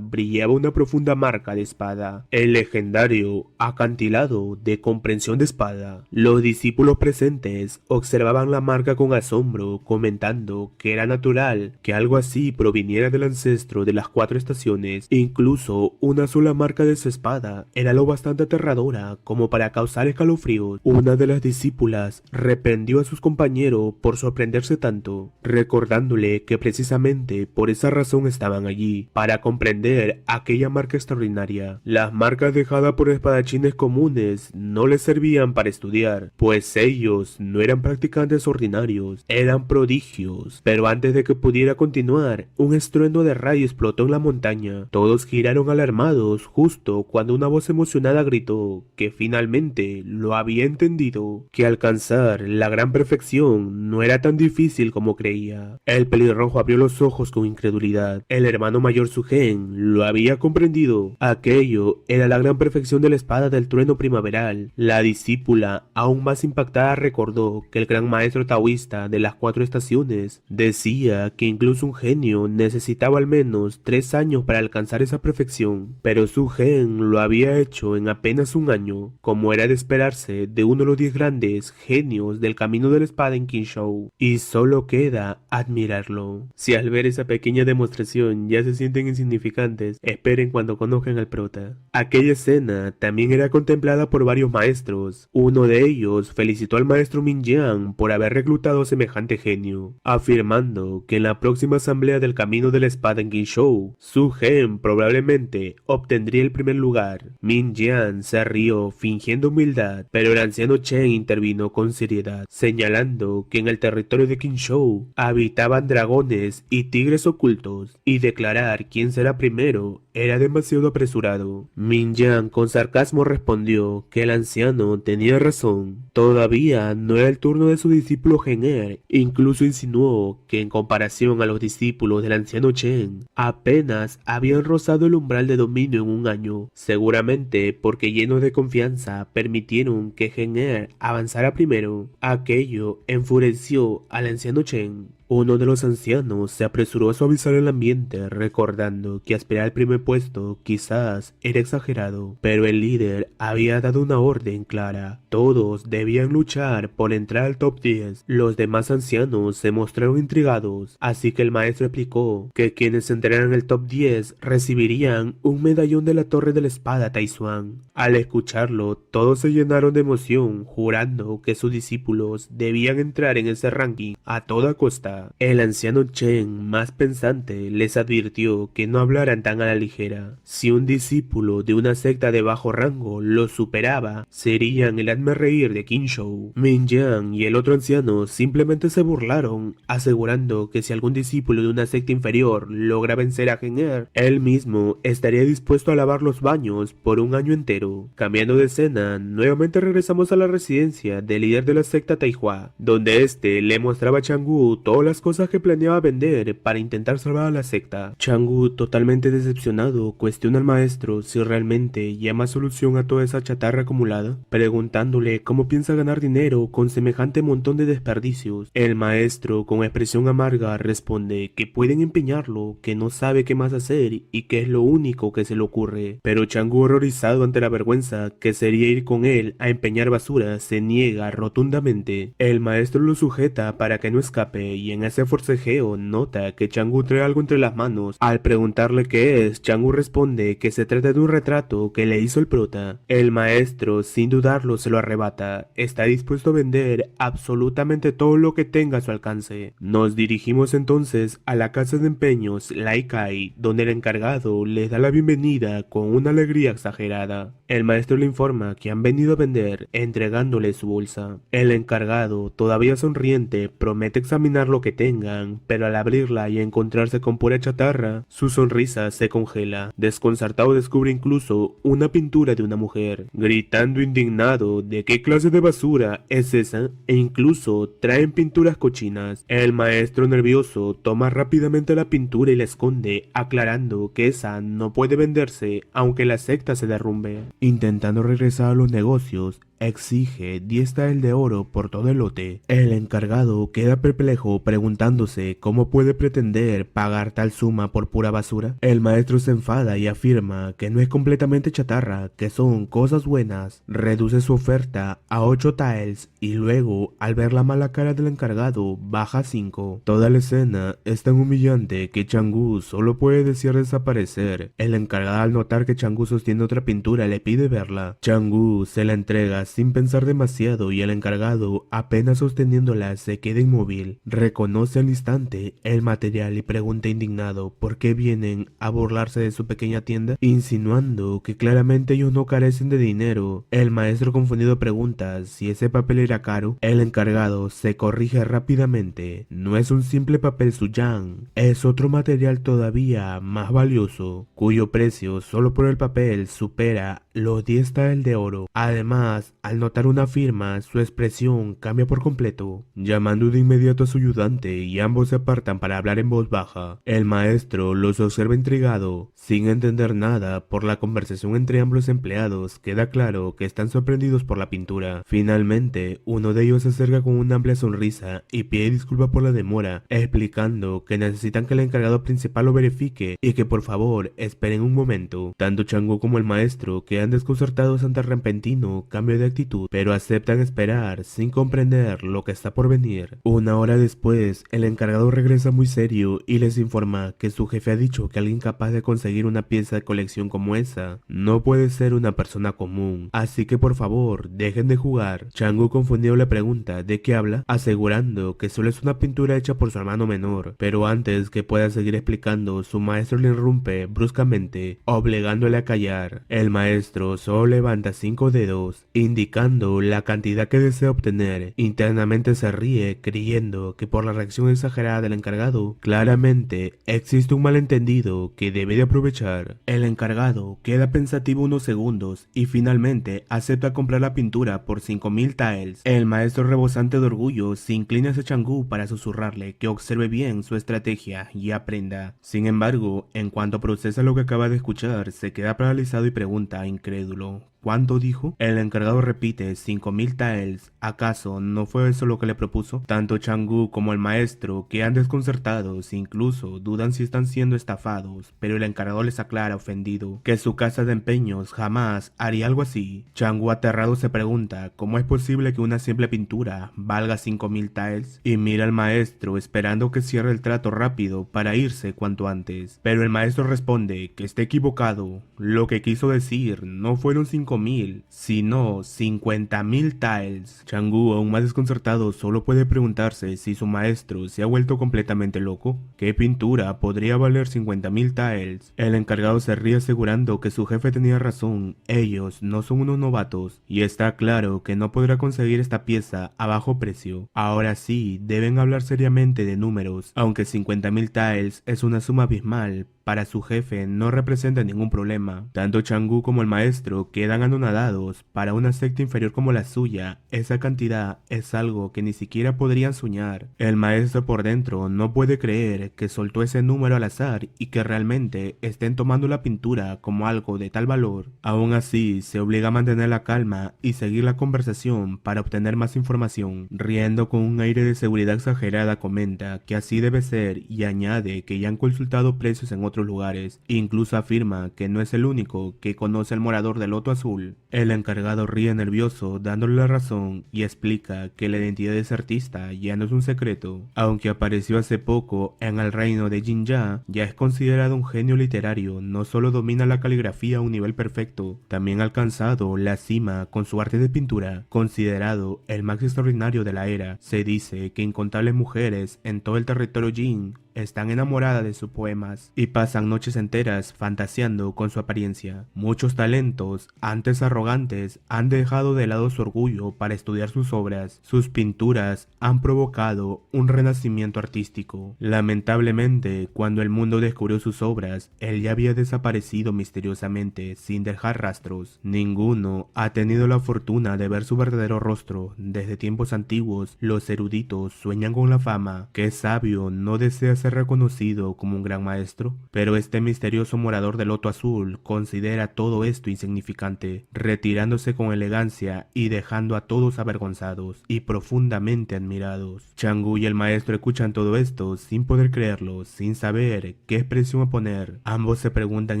brillaba una profunda marca de espada, el legendario acantilado de comprensión de espada. Los discípulos presentes observaban la marca con asombro, comentando que era natural que algo así proviniera del ancestro de las 4 estaciones. Incluso una sola marca de su espada era lo bastante aterradora como para causar escalofríos. Una de las discípulas reprendió a sus compañeros por sorprenderse tanto, recordándole que precisamente por esa razón estaban allí, para comprender aquella marca extraordinaria. Las marcas dejadas por espadachines comunes no les servían para estudiar, pues ellos no eran practicantes ordinarios, eran prodigios. Pero antes de que pudiera continuar, un estruendo de rayo explotó en la montaña. Todos giraron alarmados justo cuando una voz emocionada gritó que finalmente lo había entendido, que alcanzar la gran perfección no era tan difícil como creía. El pelirrojo abrió los ojos con incredulidad. El hermano mayor Sugen lo había comprendido. Aquello era la gran perfección de la espada del trueno primaveral. La discípula, aún más impactada, recordó que el gran maestro taoísta de las 4 estaciones decía que incluso un genio necesitaba al menos 3 años para alcanzar esa perfección, pero Sugen lo había hecho en apenas un año, como era de esperarse de uno de los 10 grandes genios del camino de la espada en Qinzhou, y solo queda admirarlo. Si al ver esa pequeña demostración ya se sienten insignificantes, esperen cuando conozcan al prota. Aquella escena también era contemplada por varios maestros. Uno de ellos felicitó al maestro Min Jian por haber reclutado semejante genio, afirmando que en la próxima asamblea del camino de la espada en Qinzhou, Su Gen probablemente obtendría el primer lugar. Min Jian se rió fingiendo humildad, pero el anciano Chen intervino con seriedad, señalando que en el territorio de Qinzhou habitaban dragones y tigres ocultos, y declarar quién será primero era demasiado apresurado. Min Jian con sarcasmo respondió que el anciano tenía razón. Todavía no era el turno de su discípulo Gen-Er. Incluso insinuó que en comparación a los discípulos del anciano Chen, apenas habían rozado el umbral de dominio en un año, seguramente porque llenos de confianza permitieron que Gen-Er avanzara primero. Aquello enfureció al anciano Chen. Uno de los ancianos se apresuró a suavizar el ambiente, recordando que aspirar al primer puesto quizás era exagerado, pero el líder había dado una orden clara. Todos debían luchar por entrar al top 10. Los demás ancianos se mostraron intrigados, así que el maestro explicó que quienes entraran en el top 10 recibirían un medallón de la Torre de la Espada Taizuan. Al escucharlo, todos se llenaron de emoción, jurando que sus discípulos debían entrar en ese ranking a toda costa. El anciano Chen, más pensante, les advirtió que no hablaran tan a la ligera. Si un discípulo de una secta de bajo rango los superaba, serían el hazmerreír de Qinzhou. Min Jian y el otro anciano simplemente se burlaron, asegurando que si algún discípulo de una secta inferior logra vencer a Gen-Er, él mismo estaría dispuesto a lavar los baños por un año entero. Cambiando de escena, nuevamente regresamos a la residencia del líder de la secta Taihua, donde este le mostraba a Chang'u todas las cosas que planeaba vender para intentar salvar a la secta. Chang'u, totalmente decepcionado, cuestiona al maestro si realmente llama solución a toda esa chatarra acumulada, preguntándole cómo piensa ganar dinero con semejante montón de desperdicios. El maestro, con expresión amarga, responde que pueden empeñarlo, que no sabe qué más hacer y que es lo único que se le ocurre. Pero Chang'u, horrorizado ante la vergüenza que sería ir con él a empeñar basura, se niega rotundamente. El maestro lo sujeta para que no escape y en ese forcejeo nota que Chang'u trae algo entre las manos. Al preguntarle qué es, Chang'u responde que se trata de un retrato que le hizo el prota. El maestro, sin dudarlo, se lo arrebata. Está dispuesto a vender absolutamente todo lo que tenga a su alcance. Nos dirigimos entonces a la casa de empeños Lai Kai, donde el encargado les da la bienvenida con una alegría exagerada. El maestro le informa que han venido a vender, entregándole su bolsa. El encargado, todavía sonriente, promete examinar lo que tengan, pero al abrirla y encontrarse con pura chatarra, su sonrisa se congela. Desconcertado descubre incluso una pintura de una mujer, gritando indignado de qué clase de basura es esa, e incluso traen pinturas cochinas. El maestro, nervioso, toma rápidamente la pintura y la esconde, aclarando que esa no puede venderse aunque la secta se derrumbe. Intentando regresar a los negocios, exige 10 taels de oro por todo el lote. El encargado queda perplejo preguntándose cómo puede pretender pagar tal suma por pura basura. El maestro se enfada y afirma que no es completamente chatarra, que son cosas buenas. Reduce su oferta a 8 taels y luego, al ver la mala cara del encargado, baja a 5. Toda la escena es tan humillante que Chang'e solo puede desear desaparecer. El encargado, al notar que Chang'e sostiene otra pintura, le pide verla. Chang'e se la entrega sin pensar demasiado y el encargado, apenas sosteniéndola, se queda inmóvil. Reconoce al instante el material y pregunta indignado por qué vienen a burlarse de su pequeña tienda, insinuando que claramente ellos no carecen de dinero. El maestro confundido pregunta si ese papel era caro. El encargado se corrige rápidamente. No es un simple papel Suyang, es otro material todavía más valioso, cuyo precio solo por el papel supera los 10 taels de oro. Además, al notar una firma, su expresión cambia por completo, llamando de inmediato a su ayudante y ambos se apartan para hablar en voz baja. El maestro los observa intrigado, sin entender nada por la conversación entre ambos empleados. Queda claro que están sorprendidos por la pintura. Finalmente, uno de ellos se acerca con una amplia sonrisa y pide disculpas por la demora, explicando que necesitan que el encargado principal lo verifique y que por favor esperen un momento. Tanto Chang'e como el maestro quedan desconcertados ante el repentino cambio de actitud, pero aceptan esperar sin comprender lo que está por venir. Una hora después, el encargado regresa muy serio y les informa que su jefe ha dicho que alguien capaz de conseguir una pieza de colección como esa no puede ser una persona común, así que por favor dejen de jugar. Chang'e, confundido, le pregunta de qué habla, asegurando que solo es una pintura hecha por su hermano menor, pero antes que pueda seguir explicando, su maestro le interrumpe bruscamente, obligándole a callar. El maestro solo levanta 5 dedos, indicando la cantidad que desea obtener. Internamente se ríe, creyendo que por la reacción exagerada del encargado, claramente existe un malentendido que debe de aprovechar. El encargado queda pensativo unos segundos y finalmente acepta comprar la pintura por 5000 taels. El maestro, rebosante de orgullo, se inclina hacia Chang'e para susurrarle que observe bien su estrategia y aprenda. Sin embargo, en cuanto procesa lo que acaba de escuchar, se queda paralizado y pregunta, incrédulo: ¿cuánto dijo? El encargado repite 5000 taels. ¿Acaso no fue eso lo que le propuso? Tanto Chang'e como el maestro quedan desconcertados, incluso dudan si están siendo estafados, pero el encargado les aclara, ofendido, que su casa de empeños jamás haría algo así. Chang'e, aterrado, se pregunta cómo es posible que una simple pintura valga 5000 taels y mira al maestro esperando que cierre el trato rápido para irse cuanto antes, pero el maestro responde que está equivocado. Lo que quiso decir no fueron 5000, sino 50.000 taels. Chang'e, aún más desconcertado, solo puede preguntarse si su maestro se ha vuelto completamente loco. ¿Qué pintura podría valer 50.000 taels? El encargado se ríe, asegurando que su jefe tenía razón, ellos no son unos novatos, y está claro que no podrá conseguir esta pieza a bajo precio. Ahora sí, deben hablar seriamente de números. Aunque 50.000 taels es una suma abismal, para su jefe no representa ningún problema. Tanto Chang'e como el maestro quedan anonadados. Para una secta inferior como la suya, esa cantidad es algo que ni siquiera podrían soñar. El maestro por dentro no puede creer que soltó ese número al azar y que realmente estén tomando la pintura como algo de tal valor. Aún así, se obliga a mantener la calma y seguir la conversación para obtener más información. Riendo con un aire de seguridad exagerada, comenta que así debe ser y añade que ya han consultado precios en otros lugares. Incluso afirma que no es el único que conoce al morador del loto azul. El encargado ríe nervioso, dándole la razón, y explica que la identidad de ese artista ya no es un secreto. Aunque apareció hace poco en el reino de Jinja, ya es considerado un genio literario. No solo domina la caligrafía a un nivel perfecto, también ha alcanzado la cima con su arte de pintura, considerado el más extraordinario de la era. Se dice que incontables mujeres en todo el territorio Jin están enamoradas de sus poemas y pasan noches enteras fantaseando con su apariencia. Muchos talentos, antes arrogantes, han dejado de lado su orgullo para estudiar sus obras. Sus pinturas han provocado un renacimiento artístico. Lamentablemente, cuando el mundo descubrió sus obras, él ya había desaparecido misteriosamente sin dejar rastros. Ninguno ha tenido la fortuna de ver su verdadero rostro. Desde tiempos antiguos, los eruditos sueñan con la fama. Que sabio no desea ser reconocido como un gran maestro, pero este misterioso morador del Loto Azul considera todo esto insignificante, retirándose con elegancia y dejando a todos avergonzados y profundamente admirados. Chang'u y el maestro escuchan todo esto sin poder creerlo, sin saber qué expresión poner. Ambos se preguntan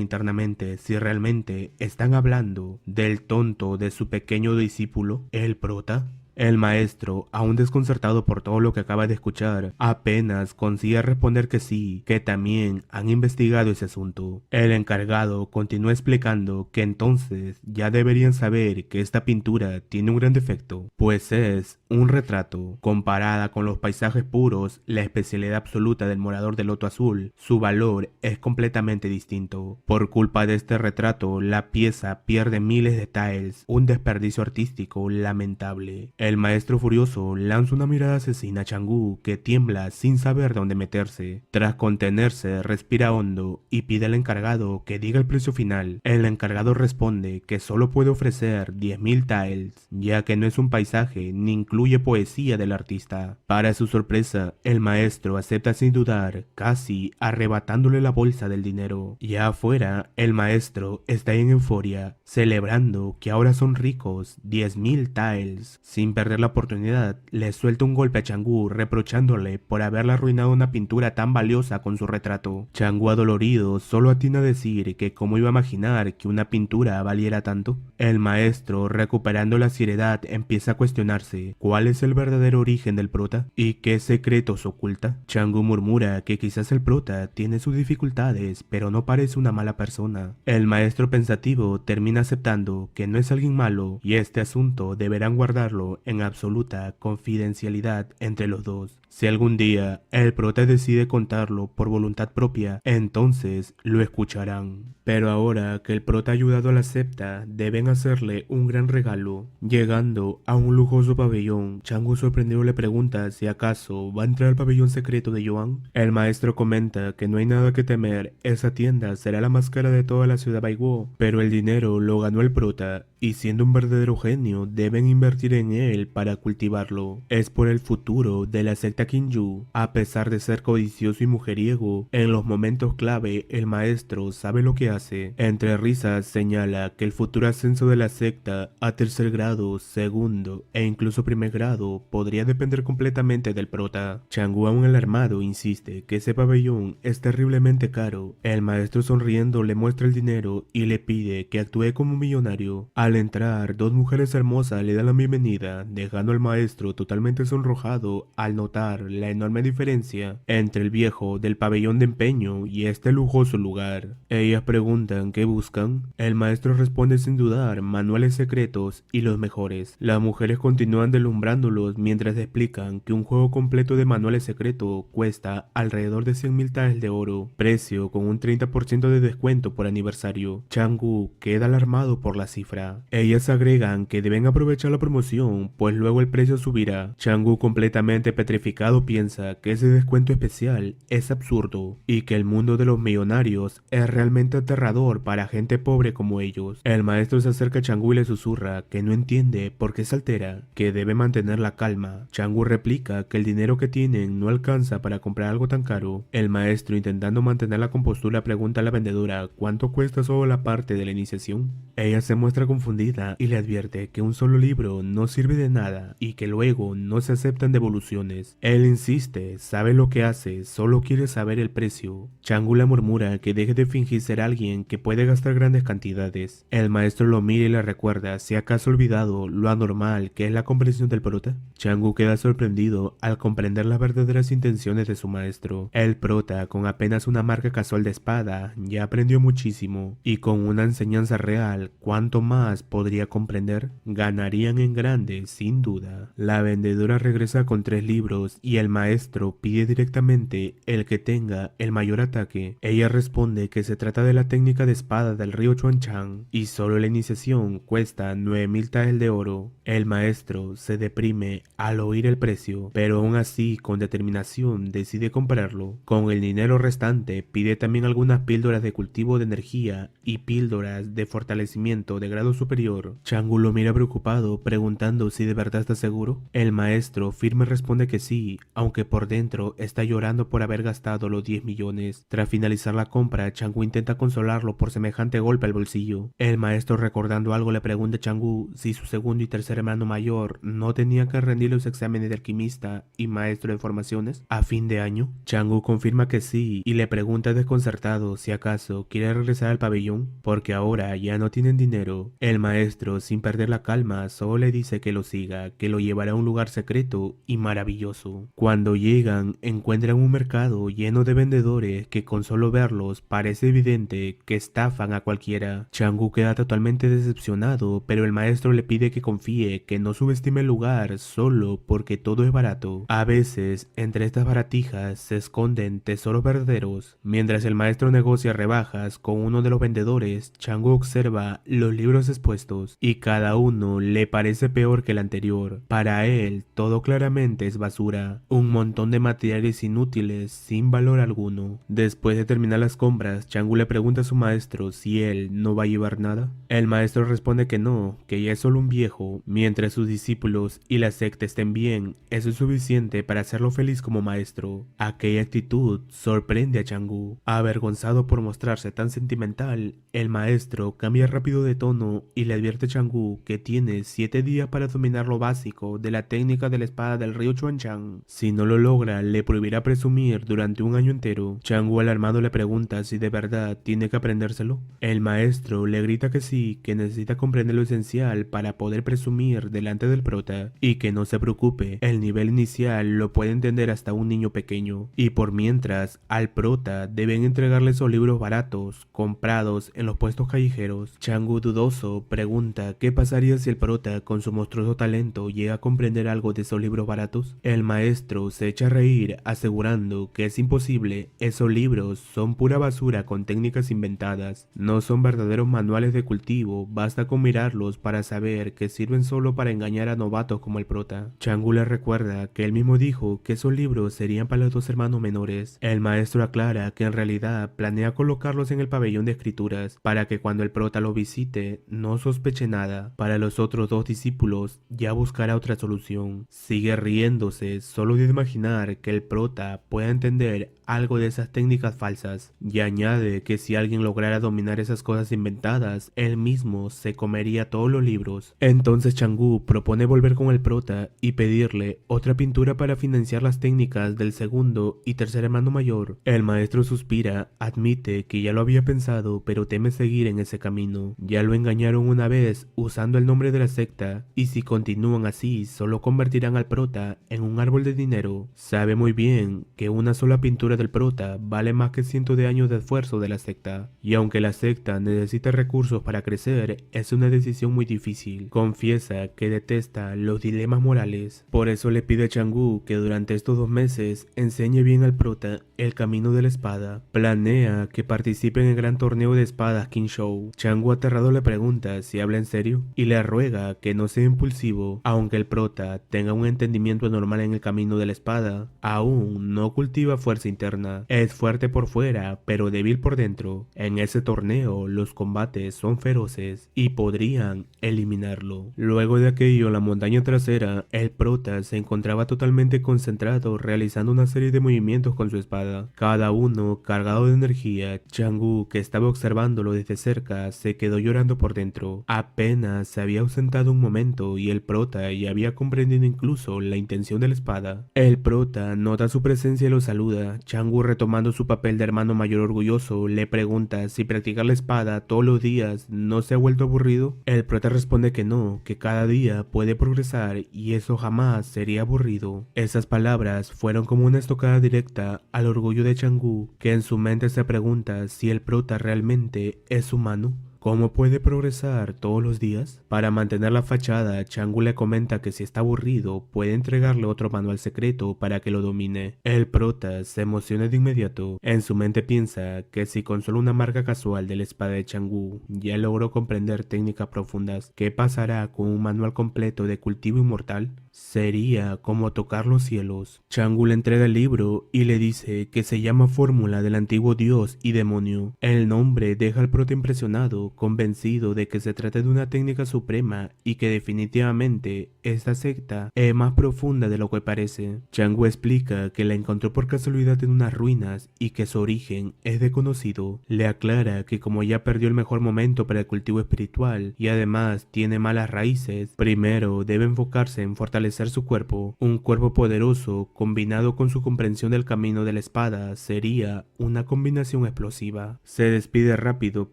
internamente si realmente están hablando del tonto de su pequeño discípulo, el prota. El maestro, aún desconcertado por todo lo que acaba de escuchar, apenas consigue responder que sí, que también han investigado ese asunto. El encargado continúa explicando que entonces ya deberían saber que esta pintura tiene un gran defecto, pues es un retrato. Comparada con los paisajes puros, la especialidad absoluta del morador del Loto Azul, su valor es completamente distinto. Por culpa de este retrato, la pieza pierde miles de tiles, un desperdicio artístico lamentable. El maestro furioso lanza una mirada asesina a Chang'u, que tiembla sin saber dónde meterse. Tras contenerse, respira hondo y pide al encargado que diga el precio final. El encargado responde que solo puede ofrecer 10.000 tiles, ya que no es un paisaje ni incluye poesía del artista. Para su sorpresa, el maestro acepta sin dudar, casi arrebatándole la bolsa del dinero. Ya afuera, el maestro está en euforia, celebrando que ahora son ricos, 10.000 tiles. Sin perder la oportunidad, le suelta un golpe a Chang'u reprochándole por haberle arruinado una pintura tan valiosa con su retrato. Chang'u, adolorido, solo atina a decir que cómo iba a imaginar que una pintura valiera tanto. El maestro, recuperando la seriedad, empieza a cuestionarse cuál es el verdadero origen del prota y qué secretos oculta. Chang'u murmura que quizás el prota tiene sus dificultades, pero no parece una mala persona. El maestro pensativo termina aceptando que no es alguien malo y este asunto deberán guardarlo en absoluta confidencialidad entre los dos. Si algún día el prota decide contarlo por voluntad propia, entonces lo escucharán. Pero ahora que el prota ha ayudado a la secta, deben hacerle un gran regalo. Llegando a un lujoso pabellón, Chang'u sorprendido le pregunta si acaso va a entrar al pabellón secreto de Yuan. El maestro comenta que no hay nada que temer, esa tienda será la más cara de toda la ciudad Baiguo, pero el dinero lo ganó el prota y siendo un verdadero genio deben invertir en él para cultivarlo. Es por el futuro de la secta Qingyu. A pesar de ser codicioso y mujeriego, en los momentos clave el maestro sabe lo que hace. Entre risas señala que el futuro ascenso de la secta a tercer grado, segundo e incluso primer grado podría depender completamente del prota. Chang'u, aún alarmado, insiste que ese pabellón es terriblemente caro. El maestro, sonriendo, le muestra el dinero y le pide que actúe como un millonario. Al entrar, dos mujeres hermosas le dan la bienvenida, dejando al maestro totalmente sonrojado al notar la enorme diferencia entre el viejo del pabellón de empeño y este lujoso lugar. Ellas preguntan qué buscan. El maestro responde sin dudar, manuales secretos y los mejores. Las mujeres continúan deslumbrándolos mientras explican que un juego completo de manuales secretos cuesta alrededor de 100.000 tiles de oro, precio con un 30% de descuento por aniversario. Chang'u queda alarmado por la cifra. Ellas agregan que deben aprovechar la promoción, pues luego el precio subirá. Chang'u, completamente petrificado, piensa que ese descuento especial es absurdo y que el mundo de los millonarios es realmente aterrador para gente pobre como ellos. El maestro se acerca a Chang'u y le susurra que no entiende por qué se altera, que debe mantener la calma. Chang'u replica que el dinero que tienen no alcanza para comprar algo tan caro. El maestro, intentando mantener la compostura, pregunta a la vendedora cuánto cuesta solo la parte de la iniciación. Ella se muestra confundida y le advierte que un solo libro no sirve de nada y que luego no se aceptan devoluciones. Él insiste, sabe lo que hace, solo quiere saber el precio. Chang'u le murmura que deje de fingir ser alguien que puede gastar grandes cantidades. El maestro lo mira y le recuerda si acaso olvidado lo anormal que es la comprensión del prota. Chang'u queda sorprendido al comprender las verdaderas intenciones de su maestro. El prota, con apenas una marca casual de espada, ya aprendió muchísimo y con una enseñanza real, ¿cuánto más podría comprender? Ganarían en grande, sin duda. La vendedora regresa con 3 libros y el maestro pide directamente el que tenga el mayor ataque. Ella responde que se trata de la técnica de espada del río Chuanchan y solo la iniciación cuesta 9.000 tiles de oro. El maestro se deprime al oír el precio, pero aún así con determinación decide comprarlo. Con el dinero restante pide también algunas píldoras de cultivo de energía y píldoras de fortalecimiento de grado superior. Chang'u lo mira preocupado, preguntando si de verdad está seguro. El maestro firme responde que sí, sí, aunque por dentro está llorando por haber gastado los 10 millones. Tras finalizar la compra, Chang-woo intenta consolarlo por semejante golpe al bolsillo. El maestro, recordando algo, le pregunta a Chang-woo si su segundo y tercer hermano mayor no tenían que rendir los exámenes de alquimista y maestro de formaciones a fin de año. Chang-woo confirma que sí y le pregunta desconcertado si acaso quiere regresar al pabellón porque ahora ya no tienen dinero. El maestro, sin perder la calma, solo le dice que lo siga, que lo llevará a un lugar secreto y maravilloso. Cuando llegan, encuentran un mercado lleno de vendedores que con solo verlos parece evidente que estafan a cualquiera. Chang-woo queda totalmente decepcionado, pero el maestro le pide que confíe, que no subestime el lugar solo porque todo es barato. A veces, entre estas baratijas se esconden tesoros verdaderos. Mientras el maestro negocia rebajas con uno de los vendedores, Chang-woo observa los libros expuestos y cada uno le parece peor que el anterior. Para él, todo claramente es basura, un montón de materiales inútiles sin valor alguno. Después de terminar las compras, Chang-woo le pregunta a su maestro si él no va a llevar nada. El maestro responde que no, que ya es solo un viejo. Mientras sus discípulos y la secta estén bien, eso es suficiente para hacerlo feliz como maestro. Aquella actitud sorprende a Chang-woo. Avergonzado por mostrarse tan sentimental, el maestro cambia rápido de tono y le advierte a Chang-woo que tiene 7 días para dominar lo básico de la técnica de la espada del río Chuanshan. Si no lo logra, le prohibirá presumir durante un año entero. Chang-woo, alarmado, le pregunta si de verdad tiene que aprendérselo. El maestro le grita que sí, que necesita comprender lo esencial para poder presumir delante del prota y que no se preocupe, el nivel inicial lo puede entender hasta un niño pequeño. Y por mientras, al prota deben entregarle esos libros baratos comprados en los puestos callejeros. Chang-woo, dudoso, pregunta qué pasaría si el prota con su monstruoso talento llega a comprender algo de esos libros baratos. El maestro se echa a reír asegurando que es imposible, esos libros son pura basura con técnicas inventadas, no son verdaderos manuales de cultivo, basta con mirarlos para saber que sirven solo para engañar a novatos como el prota. Chang-woo le recuerda que él mismo dijo que esos libros serían para los 2 hermanos menores. El maestro aclara que en realidad planea colocarlos en el pabellón de escrituras para que cuando el prota lo visite no sospeche nada. Para los otros 2 discípulos ya buscará otra solución. Sigue riéndose solo de imaginar que el prota pueda entender algo de esas técnicas falsas, y añade que si alguien lograra dominar esas cosas inventadas, él mismo se comería todos los libros. Entonces Chang-woo propone volver con el prota y pedirle otra pintura para financiar las técnicas del segundo y tercer hermano mayor. El maestro suspira, admite que ya lo había pensado, pero teme seguir en ese camino. Ya lo engañaron una vez usando el nombre de la secta, y si continúan así, solo convertirán al prota en un árbol de dinero. Sabe muy bien que una sola pintura del prota vale más que cientos de años de esfuerzo de la secta, y aunque la secta necesita recursos para crecer, es una decisión muy difícil. Confiesa que detesta los dilemas morales, por eso le pide a Chang-woo que durante estos 2 meses enseñe bien al prota el camino de la espada. Planea que participe en el gran torneo de espadas King Show. Chang-woo, aterrado, le pregunta si habla en serio y le ruega que no sea impulsivo. Aunque el prota tenga un entendimiento normal en el camino de la espada, aún no cultiva fuerza interna. Es fuerte por fuera, pero débil por dentro. En ese torneo, los combates son feroces y podrían eliminarlo. Luego de aquello, en la montaña trasera, el prota se encontraba totalmente concentrado, realizando una serie de movimientos con su espada, cada uno cargado de energía. Chang-woo, que estaba observándolo desde cerca, se quedó llorando por dentro. Apenas se había ausentado un momento y el prota ya había comprendido incluso la intención de la espada. El prota nota su presencia y lo saluda. Chang-woo, retomando su papel de hermano mayor orgulloso, le pregunta si practicar la espada todos los días no se ha vuelto aburrido. El prota responde que no, que cada día puede progresar y eso jamás sería aburrido. Esas palabras fueron como una estocada directa al orgullo de Chang-woo, que en su mente se pregunta si el prota realmente es humano. ¿Cómo puede progresar todos los días? Para mantener la fachada, Chang-woo le comenta que si está aburrido, puede entregarle otro manual secreto para que lo domine. El prota se emociona de inmediato. En su mente piensa que si con solo una marca casual de la espada de Chang-woo ya logró comprender técnicas profundas, ¿qué pasará con un manual completo de cultivo inmortal? Sería como tocar los cielos. Chang'u le entrega el libro y le dice que se llama Fórmula del antiguo dios y demonio. El nombre deja al prota impresionado, convencido de que se trata de una técnica suprema y que definitivamente esta secta es más profunda de lo que parece. Chang'u explica que la encontró por casualidad en unas ruinas y que su origen es desconocido. Le aclara que como ya perdió el mejor momento para el cultivo espiritual y además tiene malas raíces, primero debe enfocarse en fortalecer su cuerpo. Un cuerpo poderoso combinado con su comprensión del camino de la espada sería una combinación explosiva. Se despide rápido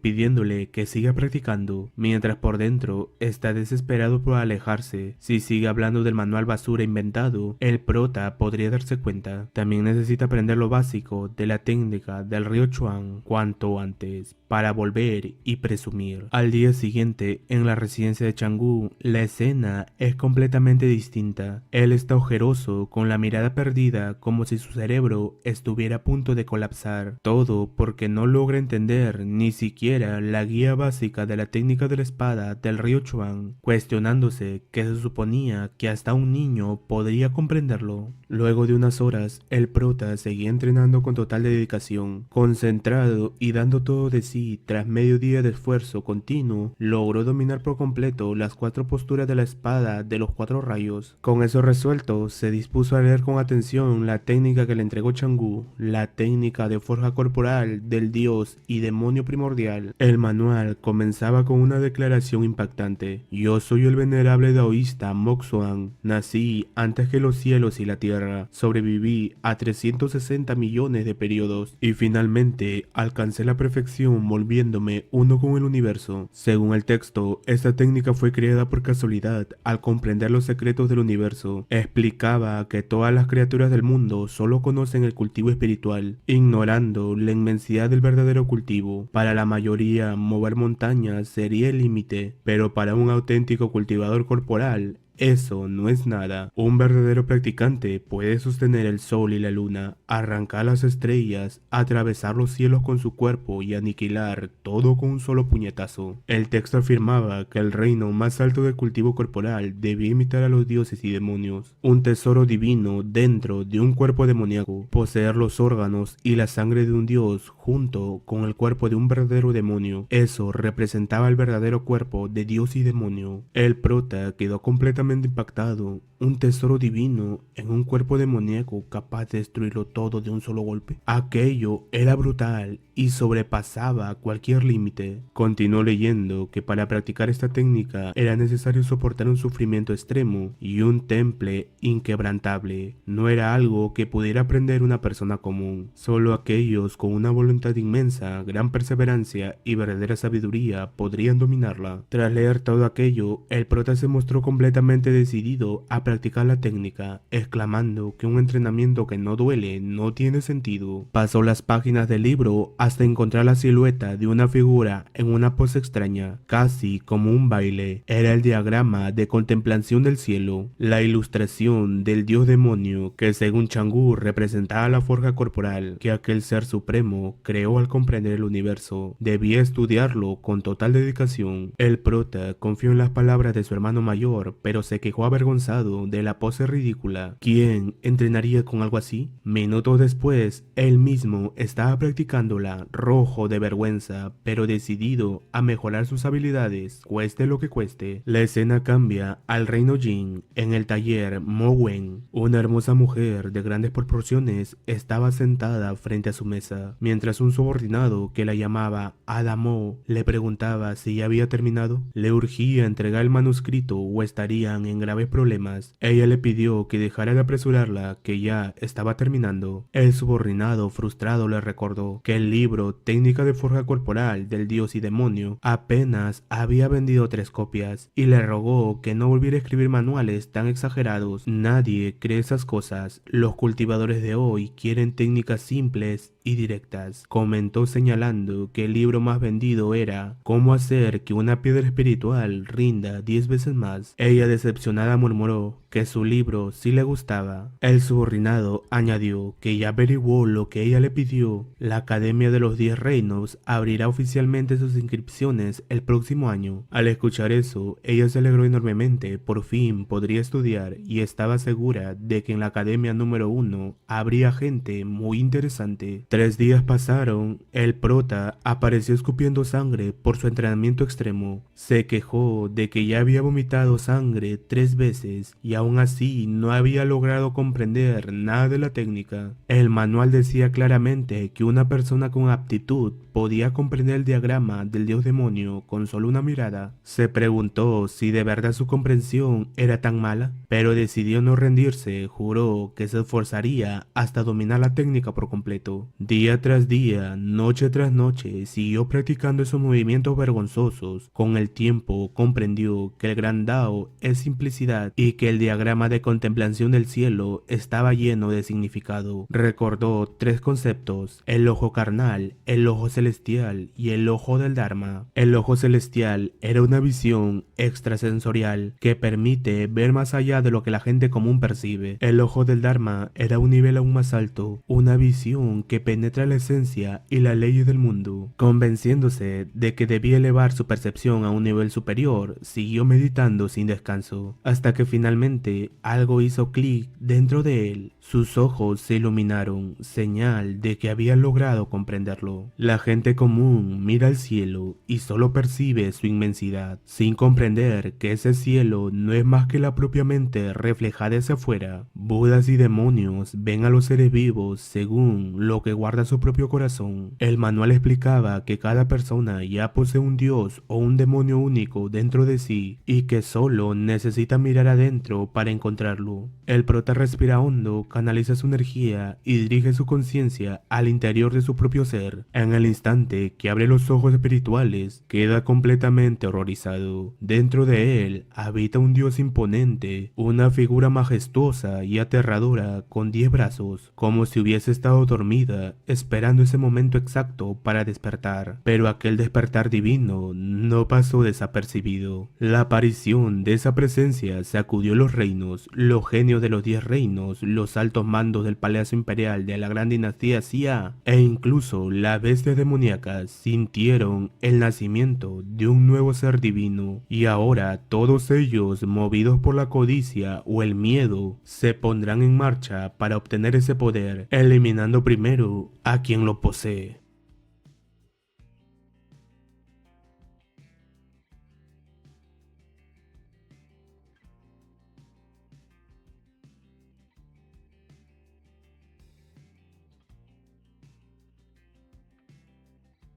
pidiéndole que siga practicando, mientras por dentro está desesperado por alejarse. Si sigue hablando del manual basura inventado, el prota podría darse cuenta. También necesita aprender lo básico de la técnica del río Chuan cuanto antes, para volver y presumir. Al día siguiente, en la residencia de Chang'u, la escena es completamente distinta. Él está ojeroso, con la mirada perdida, como si su cerebro estuviera a punto de colapsar. Todo porque no logra entender ni siquiera la guía básica de la técnica de la espada del río Chuan, cuestionándose que se suponía que hasta un niño podría comprenderlo. Luego de unas horas, el prota seguía entrenando con total dedicación, concentrado y dando todo de sí. Tras medio día de esfuerzo continuo, logró dominar por completo las 4 posturas de la espada de los 4 rayos. Con eso resuelto, se dispuso a leer con atención la técnica que le entregó Chang'u, la técnica de forja corporal del dios y demonio primordial. El manual comenzaba con una declaración impactante: yo soy el venerable taoísta Moxuan, nací antes que los cielos y la tierra, sobreviví a 360 millones de periodos y finalmente alcancé la perfección volviéndome uno con el universo. Según el texto, esta técnica fue creada por casualidad al comprender los secretos del universo. Explicaba que todas las criaturas del mundo solo conocen el cultivo espiritual, ignorando la inmensidad del verdadero cultivo. Para la mayoría, mover montañas sería el límite, pero para un auténtico cultivador corporal, eso no es nada. Un verdadero practicante puede sostener el sol y la luna, arrancar las estrellas, atravesar los cielos con su cuerpo y aniquilar todo con un solo puñetazo. El texto afirmaba que el reino más alto del cultivo corporal debía imitar a los dioses y demonios, un tesoro divino dentro de un cuerpo demoníaco, poseer los órganos y la sangre de un dios junto con el cuerpo de un verdadero demonio. Eso representaba el verdadero cuerpo de dios y demonio. El prota quedó completamente impactado. Un tesoro divino en un cuerpo demoníaco capaz de destruirlo todo de un solo golpe. Aquello era brutal y sobrepasaba cualquier límite. Continuó leyendo que para practicar esta técnica era necesario soportar un sufrimiento extremo y un temple inquebrantable. No era algo que pudiera aprender una persona común. Solo aquellos con una voluntad inmensa, gran perseverancia y verdadera sabiduría podrían dominarla. Tras leer todo aquello, el prota se mostró completamente decidido a practicar la técnica, exclamando que un entrenamiento que no duele no tiene sentido. Pasó las páginas del libro hasta encontrar la silueta de una figura en una pose extraña, casi como un baile. Era el diagrama de contemplación del cielo, la ilustración del dios demonio que según Chang'u representaba la forja corporal que aquel ser supremo creó al comprender el universo. Debía estudiarlo con total dedicación. El prota confió en las palabras de su hermano mayor, pero se quejó avergonzado de la pose ridícula. ¿Quién entrenaría con algo así? Minutos después, él mismo estaba practicándola, rojo de vergüenza, pero decidido a mejorar sus habilidades, cueste lo que cueste. La escena cambia al reino Jin. En el taller, Mo Wen, una hermosa mujer de grandes proporciones, estaba sentada frente a su mesa, mientras un subordinado que la llamaba Adamo le preguntaba si ya había terminado. Le urgía entregar el manuscrito o estarían en graves problemas. Ella le pidió que dejara de apresurarla, que ya estaba terminando. El subordinado frustrado le recordó que el libro Técnica de Forja Corporal del Dios y Demonio apenas había vendido 3 copias y le rogó que no volviera a escribir manuales tan exagerados. Nadie cree esas cosas. Los cultivadores de hoy quieren técnicas simples y directas, comentó señalando que el libro más vendido era Cómo hacer que una piedra espiritual rinda 10 veces más. Ella decepcionada murmuró que su libro sí le gustaba. El subordinado añadió que ya averiguó lo que ella le pidió. La Academia de los 10 Reinos abrirá oficialmente sus inscripciones el próximo año. Al escuchar eso, ella se alegró enormemente, por fin podría estudiar y estaba segura de que en la Academia número 1 habría gente muy interesante. 3 días pasaron, el prota apareció escupiendo sangre por su entrenamiento extremo. Se quejó de que ya había vomitado sangre 3 veces y aún así no había logrado comprender nada de la técnica. El manual decía claramente que una persona con aptitud podía comprender el diagrama del dios demonio con solo una mirada. Se preguntó si de verdad su comprensión era tan mala, pero decidió no rendirse. Juró que se esforzaría hasta dominar la técnica por completo. Día tras día, noche tras noche, siguió practicando esos movimientos vergonzosos. Con el tiempo comprendió que el gran Dao es simplicidad y que el diagrama de contemplación del cielo estaba lleno de significado. Recordó 3 conceptos: el ojo carnal, el ojo celestial y el ojo del Dharma. El ojo celestial era una visión extrasensorial que permite ver más allá de lo que la gente común percibe. El ojo del Dharma era un nivel aún más alto, una visión que penetra la esencia y las leyes del mundo. Convenciéndose de que debía elevar su percepción a un nivel superior, siguió meditando sin descanso, hasta que finalmente algo hizo clic dentro de él. Sus ojos se iluminaron, señal de que había logrado comprenderlo. La gente común mira al cielo y solo percibe su inmensidad, sin comprender que ese cielo no es más que la propia mente reflejada hacia afuera. Budas y demonios ven a los seres vivos según lo que guarda su propio corazón. El manual explicaba que cada persona ya posee un dios o un demonio único dentro de sí y que solo necesita mirar adentro para encontrarlo. El prota respira hondo, canaliza su energía y dirige su conciencia al interior de su propio ser. En el instante que abre los ojos espirituales, queda completamente horrorizado. Dentro de él habita un dios imponente, una figura majestuosa y aterradora con 10 brazos, como si hubiese estado dormida, esperando ese momento exacto para despertar. Pero aquel despertar divino no pasó desapercibido. La aparición de esa presencia sacudió los reinos, los genios de los 10 reinos, los altos mandos del Palacio Imperial de la gran dinastía Xia e incluso las bestias demoníacas sintieron el nacimiento de un nuevo ser divino, y ahora todos ellos, movidos por la codicia o el miedo, se pondrán en marcha para obtener ese poder, eliminando primero a quien lo posee.